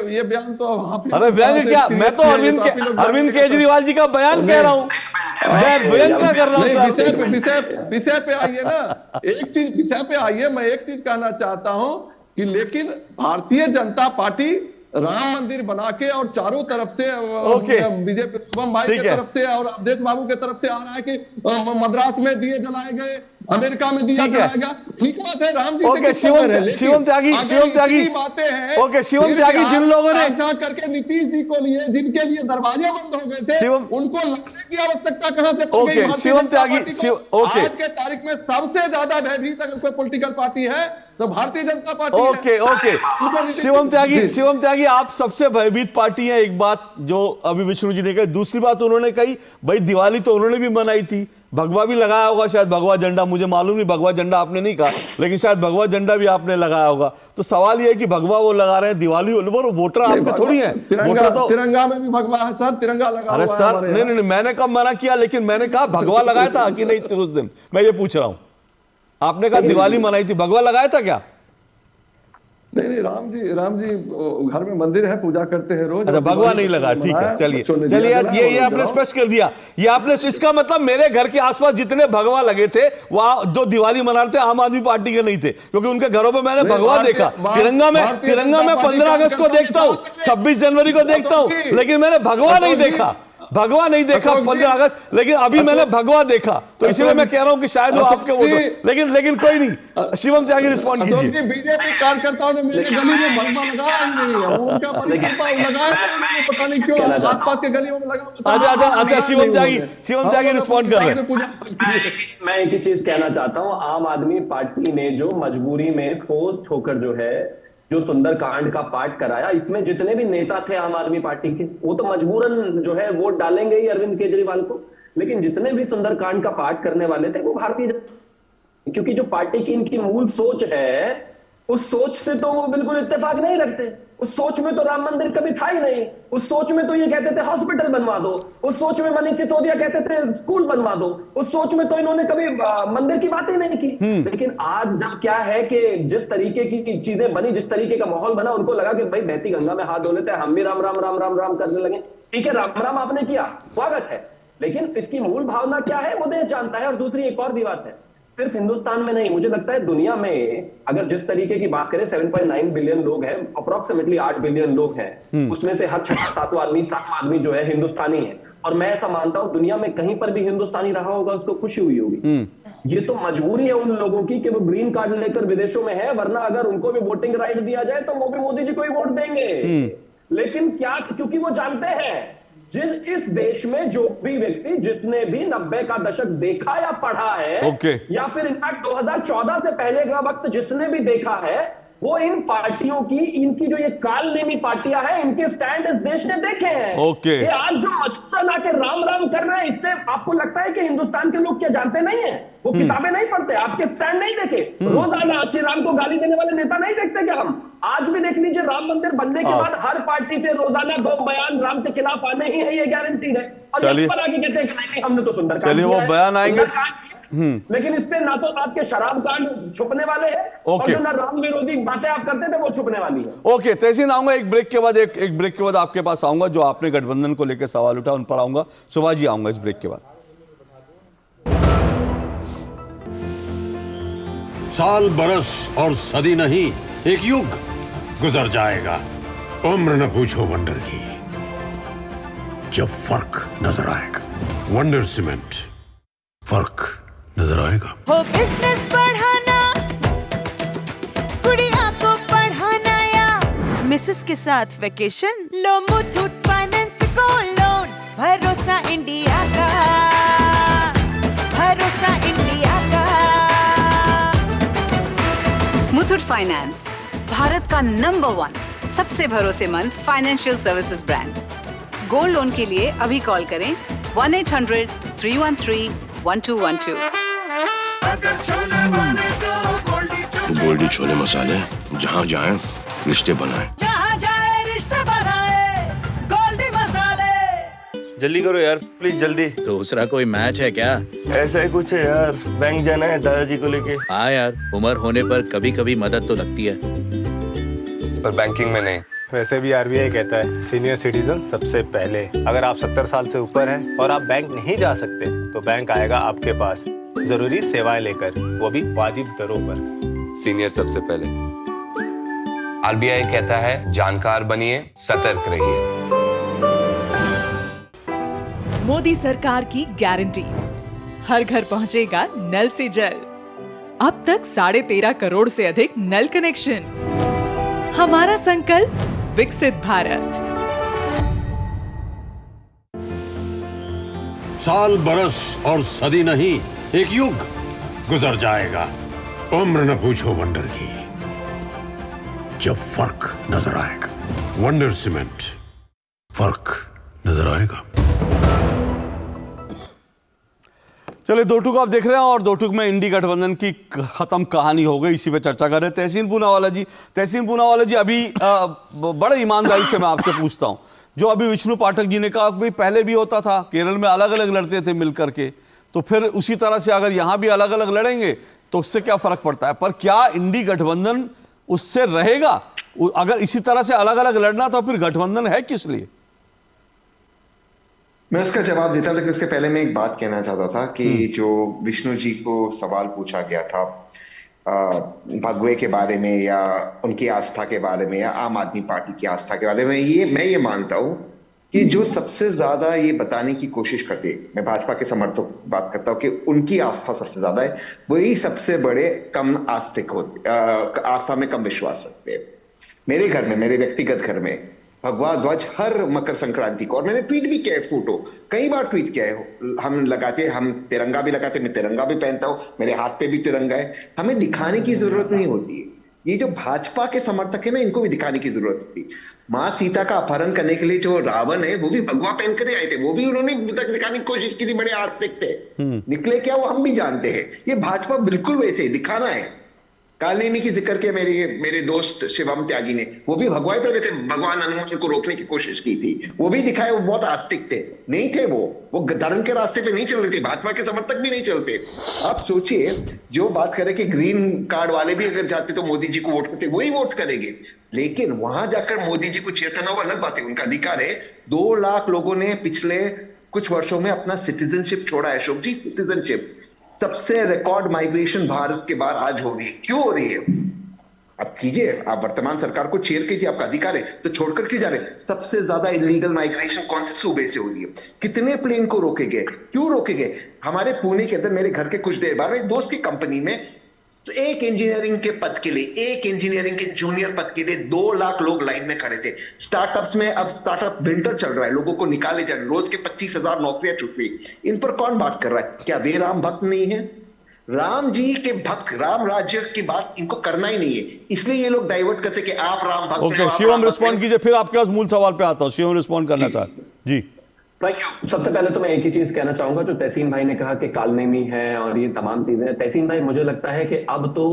Speaker 18: ये बयान तो
Speaker 1: अरे बयान क्या, मैं तो अरविंद केजरीवाल जी का बयान कह रहा हूँ, मैं बयान क्या कर रहा हूँ।
Speaker 18: विषय पे आइए ना, एक चीज विषय पे आइए। मैं एक चीज कहना चाहता हूँ कि लेकिन भारतीय जनता पार्टी राम मंदिर बना के और चारों तरफ से बीजेपी शुभम भाई की तरफ से और अवधेश बाबू की तरफ से आ रहा है कि मद्रास में दिए जलाए गए, अमेरिका में दिया जलाएगा, ठीक बात है। राम जी
Speaker 1: शिवम त्यागी
Speaker 18: बातें हैं,
Speaker 1: शिवम त्यागी, जिन लोगों ने
Speaker 18: करके नीतीश जी को लिए, जिनके लिए दरवाजे बंद हो गए थे, उनको लड़ने की आवश्यकता कहां से पड़ गई?
Speaker 1: शिवम त्यागी,
Speaker 18: आज के तारीख में सबसे ज्यादा भयभीत अगर कोई पॉलिटिकल पार्टी है तो भारतीय जनता पार्टी।
Speaker 1: शिवम त्यागी, आप सबसे भयभीत पार्टी है, एक बात जो अभी विष्णु जी ने कही। दूसरी बात उन्होंने कही भाई दिवाली तो उन्होंने भी मनाई थी, भगवा भी लगाया होगा, शायद भगवा झंडा, मुझे मालूम नहीं, भगवा झंडा आपने नहीं कहा, लेकिन शायद भगवा झंडा भी आपने लगाया होगा। तो सवाल यह है कि भगवा वो लगा रहे हैं, दिवाली वो वोटर आपके थोड़ी है, वोटर तो
Speaker 18: तिरंगा में भी भगवा है सर, तिरंगा लगा।
Speaker 1: अरे सर नहीं, मैंने कब मना किया, लेकिन मैंने कहा भगवा लगाया था कि नहीं उस दिन, मैं ये पूछ रहा हूं। आपने कहा दिवाली मनाई थी, भगवा लगाया था क्या?
Speaker 18: नहीं, राम जी घर में मंदिर है, पूजा करते हैं रोज।
Speaker 1: अच्छा, भगवा नहीं लगा, ठीक है, चलिए ये आपने स्पष्ट कर दिया। ये आपने, इसका मतलब मेरे घर के आसपास जितने भगवा लगे थे वहां जो दिवाली मना रहे थे आम आदमी पार्टी के नहीं थे, क्योंकि उनके घरों में मैंने भगवा देखा। तिरंगा में 15 अगस्त को देखता हूं, 26 जनवरी को देखता हूं, लेकिन मैंने भगवा नहीं देखा। भगवा नहीं देखा 15 अगस्त, लेकिन अभी मैंने भगवा देखा, तो इसलिए मैं कह रहा हूं कि शायद वो आपके वोट, लेकिन कोई नहीं। शिवम त्यागी रिस्पॉन्ड कीजिए।
Speaker 18: बीजेपी कार्यकर्ताओं ने मेरे गली में भगवा लगाया ही नहीं है, वो उनका परिकल्पना लगाया, पता नहीं क्यों आसपास के गलियों में लगा।
Speaker 1: अच्छा शिवम त्यागी रिस्पॉन्ड कर रहे हैं।
Speaker 10: मैं एक ही चीज कहना चाहता हूं, आम आदमी पार्टी ने जो मजबूरी में फोर्स होकर जो है जो सुंदरकांड का पाठ कराया, इसमें जितने भी नेता थे आम आदमी पार्टी के, वो तो मजबूरन जो है वोट डालेंगे ही अरविंद केजरीवाल को, लेकिन जितने भी सुंदरकांड का पाठ करने वाले थे वो भारतीय, क्योंकि जो पार्टी की इनकी मूल सोच है, उस सोच से तो वो बिल्कुल इत्तेफाक नहीं रखते। उस सोच में तो राम मंदिर कभी था ही नहीं, उस सोच में तो ये कहते थे हॉस्पिटल बनवा दो, उस सोच में मनीष सिसोदिया कहते थे स्कूल बनवा दो, उस सोच में तो इन्होंने कभी मंदिर की बात ही नहीं की। लेकिन आज जब क्या है कि जिस तरीके की चीजें बनी, जिस तरीके का माहौल बना, उनको लगा कि भाई बहती गंगा में हाथ धो लेते हैं, हम भी राम राम राम राम राम करने लगे। ठीक है, राम राम आपने किया, स्वागत है, लेकिन इसकी मूल भावना क्या है वो देश जानता है। और दूसरी एक और भी बात है, सिर्फ हिंदुस्तान में नहीं, मुझे लगता है दुनिया में अगर जिस तरीके की बात करें, 7.9 बिलियन लोग हैं, अप्रोक्सीमेटली 8 बिलियन लोग हैं, उसमें से हर 6वां 7वां आदमी जो है हिंदुस्तानी है। और मैं ऐसा मानता हूं दुनिया में कहीं पर भी हिंदुस्तानी रहा होगा उसको खुशी हुई होगी। ये तो मजबूरी है उन लोगों की कि वो ग्रीन कार्ड लेकर विदेशों में है, वरना अगर उनको भी वोटिंग राइट दिया जाए तो वो भी मोदी जी को ही वोट देंगे। लेकिन क्या, क्योंकि वो जानते हैं इस देश में जो भी व्यक्ति जिसने भी 90 का दशक देखा या पढ़ा है, या फिर इनफैक्ट 2014 से पहले का वक्त जिसने भी देखा है, वो इन पार्टियों की, इनकी जो ये कालनेमी पार्टियां हैं, इनके स्टैंड इस देश ने देखे हैं। ये आज जो मजबूरन आके राम राम कर रहे हैं, इससे आपको लगता है कि हिंदुस्तान के लोग क्या जानते नहीं है? वो किताबें नहीं पढ़ते, आपके स्टैंड नहीं देखे, रोजाना श्री राम को गाली देने वाले नेता नहीं देखते क्या हम? आज भी देख लीजिए, राम मंदिर बनने के बाद हर पार्टी से रोजाना 2 बयान राम के खिलाफ आने ही है, ये गारंटीड है। और इस पर आगे कहते हैं कि नहीं हमने तो सुंदरकांड,
Speaker 1: चलिए वो बयान आएंगे,
Speaker 10: लेकिन इससे ना तो आपके शराब कांड छुपने वाले हैं, और जो ना राम विरोधी बातें आप करते थे वो छुपने वाली है।
Speaker 1: ओके, तहसीन आऊंगा एक ब्रेक के बाद, एक ब्रेक के बाद आपके पास आऊंगा, जो आपने गठबंधन को लेकर सवाल उठा उन पर आऊंगा। सुभाष जी आऊंगा इस ब्रेक के बाद।
Speaker 12: साल, बरस और सदी नहीं, एक युग गुजर जाएगा, उम्र न पूछो वंडर की, जब फर्क नजर आएगा। वंडर सीमेंट, फर्क नजर आएगा।
Speaker 14: हो बिजनेस बढ़ाना, गुड़िया को पढ़ाना, या मिसेस के साथ वेकेशन, लो मुथूट फाइनेंस गोल्ड लोन, भरोसा इंडिया का, भरोसा इंडिया का।
Speaker 13: मुथूट फाइनेंस, भारत का नंबर 1 सबसे भरोसेमंद financial services brand. Gold loan के लिए अभी कॉल करें 1-800-313-1212।
Speaker 19: गोल्डी छोले मसाले, जहाँ जाए रिश्ते बनाए,
Speaker 14: जहाँ जाए रिश्ते बनाए, गोल्डी मसाले।
Speaker 20: जल्दी करो यार प्लीज, जल्दी।
Speaker 21: दूसरा कोई मैच है क्या?
Speaker 20: ऐसा ही कुछ है यार, बैंक जाना है दादाजी को लेके।
Speaker 21: हाँ यार, उम्र होने पर कभी कभी मदद तो लगती है,
Speaker 20: पर बैंकिंग में नहीं।
Speaker 22: वैसे भी आरबीआई कहता है सीनियर सिटीजन सबसे पहले। अगर आप 70 साल से ऊपर हैं और आप बैंक नहीं जा सकते तो बैंक आएगा आपके पास जरूरी सेवाएं लेकर, वो भी वाजिब दरों पर।
Speaker 23: सीनियर सबसे पहले। आरबीआई कहता है जानकार बनिए, सतर्क रहिए।
Speaker 16: मोदी सरकार की गारंटी, हर घर पहुंचेगा नल से जल। अब तक 13.5 करोड़ से अधिक नल कनेक्शन। हमारा संकल्प विकसित भारत।
Speaker 12: साल, बरस और सदी नहीं, एक युग गुजर जाएगा, उम्र न पूछो वंडर की, जब फर्क नजर आएगा। वंडर सीमेंट, फर्क नजर आएगा।
Speaker 1: चलिए, 2 टूक आप देख रहे हैं और 2 टूक में इंडी गठबंधन की खत्म कहानी हो गई, इसी पे चर्चा कर रहे हैं। तहसीन पूनावाला जी, अभी बड़े ईमानदारी से मैं आपसे पूछता हूं, जो अभी विष्णु पाठक जी ने कहा कि पहले भी होता था, केरल में अलग अलग लड़ते थे मिल करके, तो फिर उसी तरह से अगर यहां भी अलग अलग लड़ेंगे तो उससे क्या फर्क पड़ता है? पर क्या इंडी गठबंधन उससे रहेगा? अगर इसी तरह से अलग अलग लड़ना तो फिर गठबंधन है किस लिए?
Speaker 9: मैं उसका जवाब देता, लेकिन उसके पहले मैं एक बात कहना चाहता था कि जो विष्णु जी को सवाल पूछा गया था भगवे के बारे में या उनकी आस्था के बारे में या आम आदमी पार्टी की आस्था के बारे में, मैं ये मानता हूं कि जो सबसे ज्यादा ये बताने की कोशिश करते हैं, मैं भाजपा के समर्थकों की बात करता हूं कि उनकी आस्था सबसे ज्यादा है, वही सबसे बड़े कम आस्तिक होते, आस्था में कम विश्वास रखते हैं। मेरे घर में, मेरे व्यक्तिगत घर में भगवा ध्वज हर मकर संक्रांति को, और मैंने ट्वीट भी किया है, फोटो कई बार ट्वीट किया है, हम लगाते, हम तिरंगा भी लगाते, मैं तिरंगा भी पहनता हूं, मेरे हाथ पे भी तिरंगा है। हमें दिखाने की जरूरत नहीं होती है। ये जो भाजपा के समर्थक है ना, इनको भी दिखाने की जरूरत थी। मां सीता का अपहरण करने के लिए जो रावण है वो भी भगवा पहन कर आए थे, वो भी उन्होंने दिखाने की कोशिश की थी, बड़े आस्तिक थे। निकले क्या वो हम भी जानते हैं। ये भाजपा बिल्कुल वैसे ही दिखाना है। कालनेमी की जिक्र किया मेरे दोस्त शिवम त्यागी ने, वो भी भगवाई पे थे, भगवान हनुमान को रोकने की कोशिश की थी, वो भी दिखाए, वो बहुत आस्तिक थे। नहीं थे वो धर्म के रास्ते पे नहीं चल रहे थे, भाजपा के समर्थक भी नहीं चलते। आप सोचिए, जो बात करें कि ग्रीन कार्ड वाले भी अगर जाते तो मोदी जी को वोट करते, वही वोट करेंगे। लेकिन वहां जाकर मोदी जी को चेयर करना वो अलग बात है, उनका अधिकार है। 2 लाख लोगों ने पिछले कुछ वर्षों में अपना सिटीजनशिप छोड़ा है। अशोक जी, सिटीजनशिप सबसे रिकॉर्ड माइग्रेशन भारत के बाहर आज हो रही है। क्यों हो रही है? अब कीजिए, आप वर्तमान सरकार को चेयर कीजिए, आपका अधिकार है, तो छोड़कर क्यों जा रहे? सबसे ज्यादा इलीगल माइग्रेशन कौन से सूबे से हो रही है? कितने प्लेन को रोके गए? क्यों रोके गए? हमारे पुणे के अंदर, मेरे घर के कुछ देर बाद, मेरे दोस्त की कंपनी में तो एक इंजीनियरिंग के पद के लिए, एक इंजीनियरिंग के जूनियर पद के लिए 2 लाख लोग लाइन में खड़े थे। स्टार्टअप्स में अब स्टार्टअप विंटर चल रहा है, लोगों को निकाले जा रहे, रोज के 25,000 नौकरियां छूट गई। इन पर कौन बात कर रहा है? क्या वे राम भक्त नहीं है? राम जी के भक्त, राम राज्य की बात इनको करना ही नहीं है, इसलिए ये लोग डाइवर्ट करते कि आप राम भक्त।
Speaker 1: ओके, शिवम रिस्पॉन्ड कीजिए, फिर आपके पास मूल सवाल पे आता हूं। शिवम रिस्पॉन्ड करना चाहते जी।
Speaker 10: Thank you. सबसे पहले तो मैं एक ही चीज कहना चाहूंगा, जो तहसीन भाई ने कहा कि कालनेमी है और ये तमाम चीजें, तहसीन भाई मुझे लगता है कि अब तो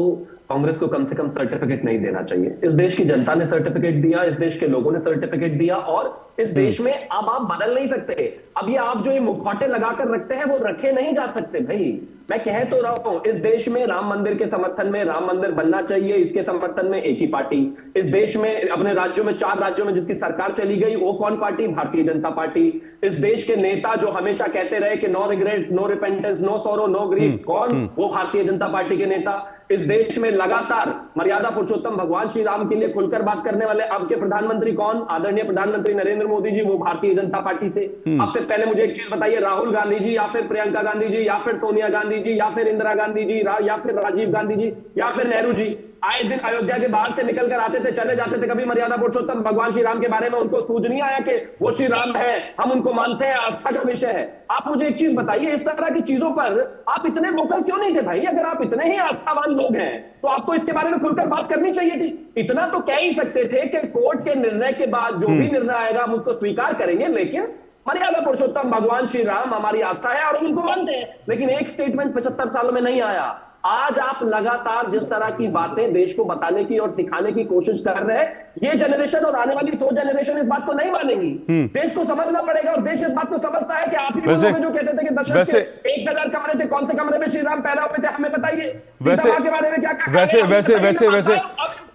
Speaker 10: कांग्रेस को कम से कम सर्टिफिकेट नहीं देना चाहिए। इस देश की जनता ने सर्टिफिकेट दिया, इस देश के लोगों ने सर्टिफिकेट दिया, और इस देश में अब आप बदल नहीं सकते। अब ये आप जो ये मुखौटे लगाकर रखते हैं वो रखे नहीं जा सकते भाई। मैं कह तो रहा हूं, इस देश में राम मंदिर के समर्थन में, राम मंदिर बनना चाहिए, इसके समर्थन में एक ही पार्टी। इस देश में अपने राज्यों में, 4 राज्यों में जिसकी सरकार चली गई, वो कौन पार्टी? भारतीय जनता पार्टी। इस देश के नेता जो हमेशा कहते रहे कि no regret, no repentance, no sorrow, no grief, कौन? वो भारतीय जनता पार्टी के नेता। इस देश में लगातार मर्यादा पुरुषोत्तम भगवान श्री राम के लिए खुलकर बात करने वाले अब के प्रधानमंत्री कौन? आदरणीय प्रधानमंत्री नरेंद्र मोदी जी, वो भारतीय जनता पार्टी से। आपसे पहले मुझे एक चीज बताइए, राहुल गांधी जी या फिर प्रियंका गांधी जी या फिर सोनिया गांधी जी या फिर इंदिरा गांधी जी या फिर राजीव गांधी जी या फिर नेहरू जी आए दिन अयोध्या के बाहर से निकल कर आते थे, चले जाते थे, कभी मर्यादा पुरुषोत्तम भगवान श्री राम के बारे में उनको सूझ नहीं आया कि वो श्री राम है, हम उनको मानते हैं, आस्था का विषय है। आप मुझे एक चीज बताइए, इस तरह की चीजों पर आप इतने वोकल क्यों नहीं थे भाई? अगर आप इतने ही आस्थावान लोग हैं तो आपको इसके बारे में खुलकर बात करनी चाहिए थी। इतना तो कह ही सकते थे कि कोर्ट के निर्णय के बाद जो भी निर्णय आएगा हम उसको स्वीकार करेंगे, लेकिन मर्यादा पुरुषोत्तम भगवान श्री राम हमारी आस्था है और हम उनको मानते हैं। लेकिन एक स्टेटमेंट 75 सालों में नहीं आया। आज आप लगातार जिस तरह की बातें देश को बताने की और सिखाने की कोशिश कर रहे हैं, ये जनरेशन और आने वाली 100 जनरेशन इस बात को नहीं मानेंगी। देश को समझना पड़ेगा, और देश इस बात को समझता है कि आप ही लोग जो कहते थे कि दशरथ के 1000 कमरे थे, कौन से कमरे में श्री राम पैदा हुए थे, हमें बताइए। सीता के बारे में क्या
Speaker 1: वैसे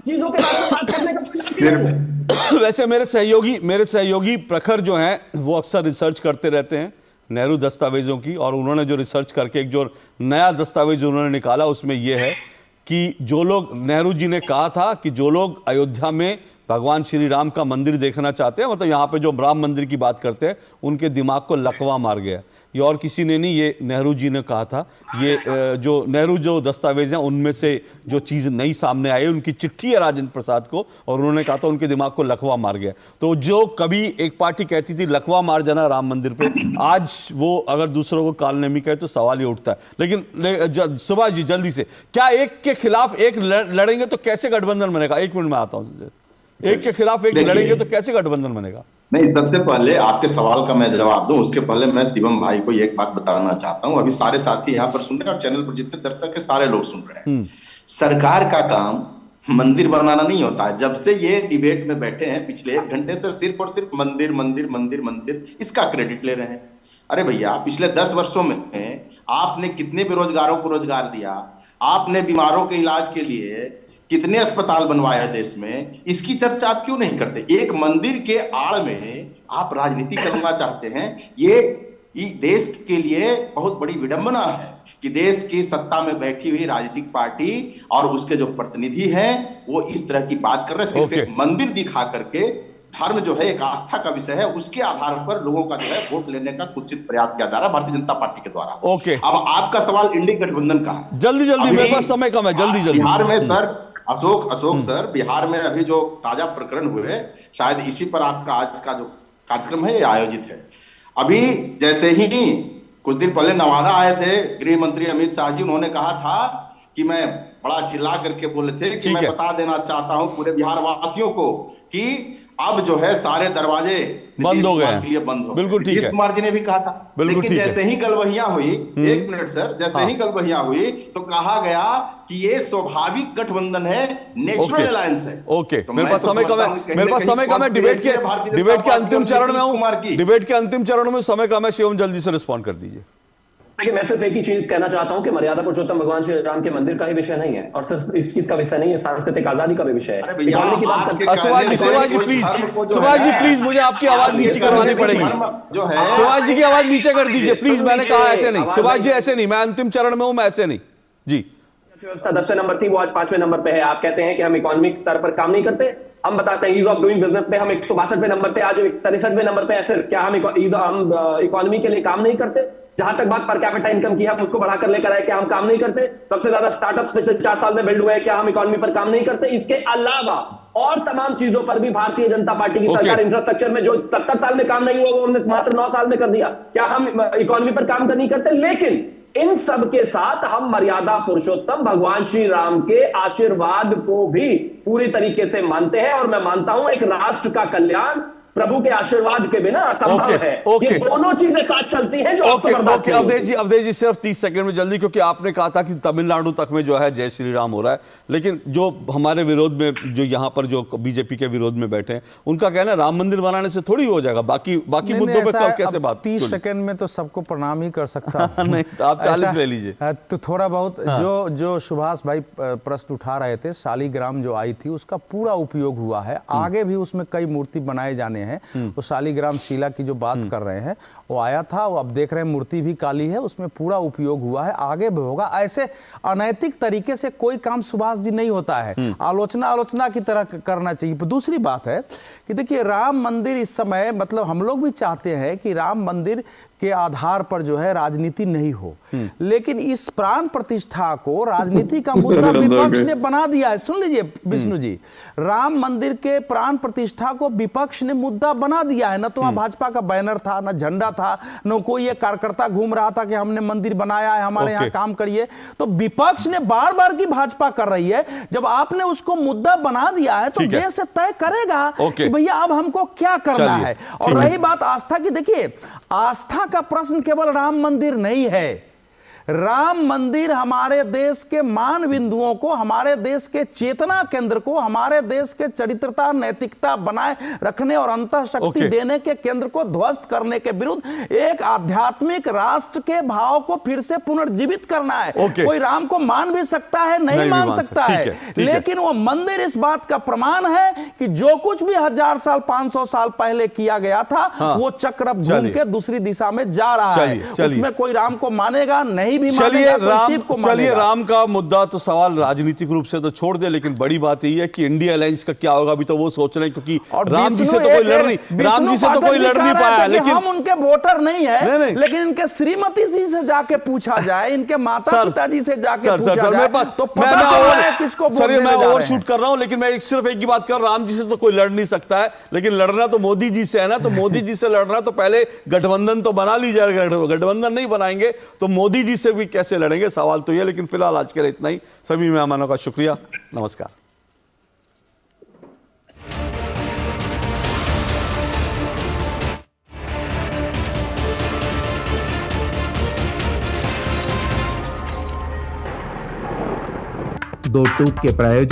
Speaker 10: चीजों के बारे में बात करने का
Speaker 1: वैसे मेरे सहयोगी प्रखर जो हैं वो अक्सर रिसर्च करते रहते हैं नेहरू दस्तावेजों की, और उन्होंने जो रिसर्च करके एक जो नया दस्तावेज उन्होंने निकाला उसमें यह है कि जो लोग, नेहरू जी ने कहा था कि जो लोग अयोध्या में भगवान श्री राम का मंदिर देखना चाहते हैं, मतलब यहाँ पे जो राम मंदिर की बात करते हैं, उनके दिमाग को लकवा मार गया। ये और किसी ने नहीं, ये नेहरू जी ने कहा था। ये जो नेहरू जो दस्तावेज हैं उनमें से जो चीज़ नई सामने आई, उनकी चिट्ठी है राजेंद्र प्रसाद को, और उन्होंने कहा था उनके दिमाग को लकवा मार गया। तो जो कभी एक पार्टी कहती थी लकवा मार जाना राम मंदिर पे, आज वो अगर दूसरों को कालनेमी कहे तो सवाल ही उठता है। लेकिन सुभाष जी जल्दी से, क्या एक के खिलाफ एक लड़ेंगे तो कैसे गठबंधन बनेगा? 1 मिनट में आता हूँ। एक के खिलाफ एक लड़ेंगे तो कैसे गठबंधन बनेगा?
Speaker 17: नहीं, सबसे पहले आपके सवाल का मैं जवाब दूं, उसके पहले मैं शिवम भाई को एक बात बताना चाहता हूं। अभी सारे साथी यहाँ पर सुन रहे हैं और चैनल पर जितने दर्शक है सारे लोग सुन रहे हैं। सरकार का काम मंदिर बनाना नहीं होता है। जब से ये डिबेट में बैठे हैं पिछले 1 घंटे से सिर्फ और सिर्फ मंदिर मंदिर मंदिर मंदिर इसका क्रेडिट ले रहे हैं। अरे भैया, पिछले 10 वर्षों में आपने कितने बेरोजगारों को रोजगार दिया, आपने बीमारों के इलाज के लिए कितने अस्पताल बनवाए हैं देश में, इसकी चर्चा आप क्यों नहीं करते? एक मंदिर के आड़ में आप राजनीति करना चाहते हैं। ये देश के लिए बहुत बड़ी विडंबना है कि देश की सत्ता में बैठी हुई राजनीतिक पार्टी और उसके जो प्रतिनिधि हैं वो इस तरह की बात कर रहे हैं, सिर्फ एक मंदिर दिखा करके धर्म जो है एक आस्था का विषय है, उसके आधार पर लोगों का जो है वोट लेने का कुछ प्रयास किया जा रहा है भारतीय जनता पार्टी के द्वारा।
Speaker 1: ओके,
Speaker 17: अब आपका सवाल इंडी गठबंधन का है।
Speaker 1: जल्दी मेरे पास समय कम है, जल्दी
Speaker 17: बिहार में सर अशोक सर, बिहार में अभी जो ताजा प्रकरण हुए, शायद इसी पर आपका आज का जो कार्यक्रम है ये आयोजित है। अभी जैसे ही कुछ दिन पहले नवादा आए थे गृह मंत्री अमित शाह जी, उन्होंने कहा था कि मैं बड़ा चिल्ला करके बोले थे कि मैं बता देना चाहता हूं पूरे बिहार वासियों को कि अब जो है सारे दरवाजे
Speaker 1: बंद हो गए,
Speaker 17: लिए बंद हो।
Speaker 1: बिल्कुल ठीक है,
Speaker 17: नीतीश कुमार जी ने भी कहा था। लेकिन जैसे ही गलबहियां हुई, एक मिनट सर, जैसे ही गलबहियां हुई तो कहा गया कि ये स्वाभाविक गठबंधन है, नेचुरल अलायंस है।
Speaker 1: ओके, मेरे पास समय कम है, मेरे पास समय कम है, डिबेट के अंतिम चरण में हूं, डिबेट के अंतिम चरण में समय कम है। शिवम जल्दी से रिस्पॉन्ड कर दीजिए।
Speaker 10: देखिए, मैं सिर्फ एक ही चीज कहना चाहता हूं कि मर्यादा पुरुषोत्तम भगवान श्री राम के मंदिर का ही विषय नहीं है, और सिर्फ इस चीज का विषय नहीं है, सांस्कृतिक आजादी का भी विषय है।
Speaker 1: सुभाष जी प्लीज मुझे आपकी आवाज नीचे करवानी पड़ेगी। सुभाष जी की आवाज नीचे कर दीजिए प्लीज, मैंने कहा ऐसे नहीं। सुभाष जी ऐसे नहीं, मैं अंतिम चरण में हूं, मैं ऐसे नहीं जी।
Speaker 10: व्यवस्था 10वें नंबर थी, वो आज 5वें नंबर पे है। आप कहते हैं कि हम इकोनॉमिक स्तर पर काम नहीं करते, हम बताते हैं ईज ऑफ डूइंग बिजनेस पे हम 162वें नंबर पे, आज 63वें नंबर पे है। फिर क्या हम इकोनॉमी के लिए काम नहीं करते? जहां तक बात पर कैपिटा इनकम की है, हम उसको बढ़ाकर लेकर आए, क्या हम काम नहीं करते? सबसे ज्यादा स्टार्टअप्स पिछले 4 साल में बिल्ड हुए हैं, क्या हम इकोनॉमी पर काम नहीं करते? इसके अलावा और तमाम चीजों पर भी भारतीय जनता पार्टी की सरकार इंफ्रास्ट्रक्चर में जो 70 साल में काम नहीं हुआ वो हमने मात्र 9 साल में कर दिया। क्या हम इकोनॉमी पर काम नहीं करते? लेकिन इन सब के साथ हम मर्यादा पुरुषोत्तम भगवान श्री राम के आशीर्वाद को भी पूरी तरीके से मानते हैं, और मैं मानता हूं एक राष्ट्र का कल्याण प्रभु के आशीर्वाद के बिना असंभव है। ये दोनों चीजें साथ चलती हैं जो
Speaker 1: अवधेश जी सिर्फ 30 सेकंड में जल्दी, क्योंकि आपने कहा था कि तमिलनाडु तक में जो है जय श्री राम हो रहा है, लेकिन जो हमारे विरोध में, जो यहाँ पर जो बीजेपी के विरोध में बैठे हैं, उनका कहना है राम मंदिर बनाने से थोड़ी हो जाएगा, बाकी मुद्दों पर कब कैसे बात।
Speaker 11: 30 सेकंड में तो सबको प्रणाम ही कर सकता
Speaker 1: नहीं, आप 40 ले लीजिए।
Speaker 11: तो थोड़ा बहुत जो सुभाष भाई प्रश्न उठा रहे थे, शालिग्राम जो आई थी उसका पूरा उपयोग हुआ है, आगे भी उसमें कई मूर्ति बनाए जाने हैं। तो शालिग्राम शिला की जो बात कर रहे हैं वो आया था, वो अब देख रहे हैं मूर्ति भी काली है, उसमें पूरा उपयोग हुआ है, आगे भी होगा। ऐसे अनैतिक तरीके से कोई काम सुभाष जी नहीं होता है, आलोचना की तरह करना चाहिए। दूसरी बात है कि देखिए राम मंदिर इस समय, मतलब हम लोग भी चाहते हैं कि राम मंदिर के आधार पर जो है राजनीति नहीं हो, लेकिन इस प्राण प्रतिष्ठा को राजनीति का मुद्दा विपक्ष ने बना दिया है। सुन लीजिए विष्णु जी, राम मंदिर के प्राण प्रतिष्ठा को विपक्ष ने मुद्दा बना दिया है। न तो वहां भाजपा का बैनर था, न झंडा था, न कोई ये कार्यकर्ता घूम रहा था कि हमने मंदिर बनाया है, हमारे यहाँ काम करिए। तो विपक्ष ने बार बार की भाजपा कर रही है, जब आपने उसको मुद्दा बना दिया है तो देश से तय करेगा कि भैया अब हमको क्या करना है। और रही बात आस्था की, देखिए आस्था का प्रश्न केवल राम मंदिर नहीं है। राम मंदिर हमारे देश के मान बिंदुओं को, हमारे देश के चेतना केंद्र को, हमारे देश के चरित्रता नैतिकता बनाए रखने और अंतःशक्ति देने के केंद्र को ध्वस्त करने के विरुद्ध एक आध्यात्मिक राष्ट्र के भाव को फिर से पुनर्जीवित करना है। कोई राम को मान भी सकता है, नहीं मान सकता है, लेकिन वो मंदिर इस बात का प्रमाण है कि जो कुछ भी 1000 साल 500 साल पहले किया गया था वो चक्र घूम के दूसरी दिशा में जा रहा है। उसमें कोई राम को मानेगा नहीं।
Speaker 1: चलिए राम का मुद्दा तो सवाल राजनीतिक रूप से तो छोड़ दे, लेकिन बड़ी बात यही है कि इंडिया अलायंस का क्या होगा अभी तो वो सोच रहे हैं, क्योंकि राम जी से तो कोई लड़ नहीं पाया। लेकिन
Speaker 11: हम उनके वोटर नहीं है, लेकिन इनके श्रीमती जी से जाके पूछा जाए, इनके माता पिताजी से जाके पूछा जाए तो पता चल है किसको।
Speaker 1: सर मैं ओवर शूट कर रहा हूं, लेकिन मैं सिर्फ एक ही बात कर, राम जी से तो कोई लड़ नहीं सकता है, लेकिन लड़ना तो मोदी जी से है ना। तो मोदी जी से लड़ना तो पहले गठबंधन तो बना लीजिए, गठबंधन नहीं बनाएंगे तो मोदी जी से भी कैसे लड़ेंगे, सवाल तो ये। लेकिन फिलहाल आज के लिए इतना ही। सभी मेहमानों का शुक्रिया, नमस्कार।
Speaker 2: दो टूक के प्रायोजक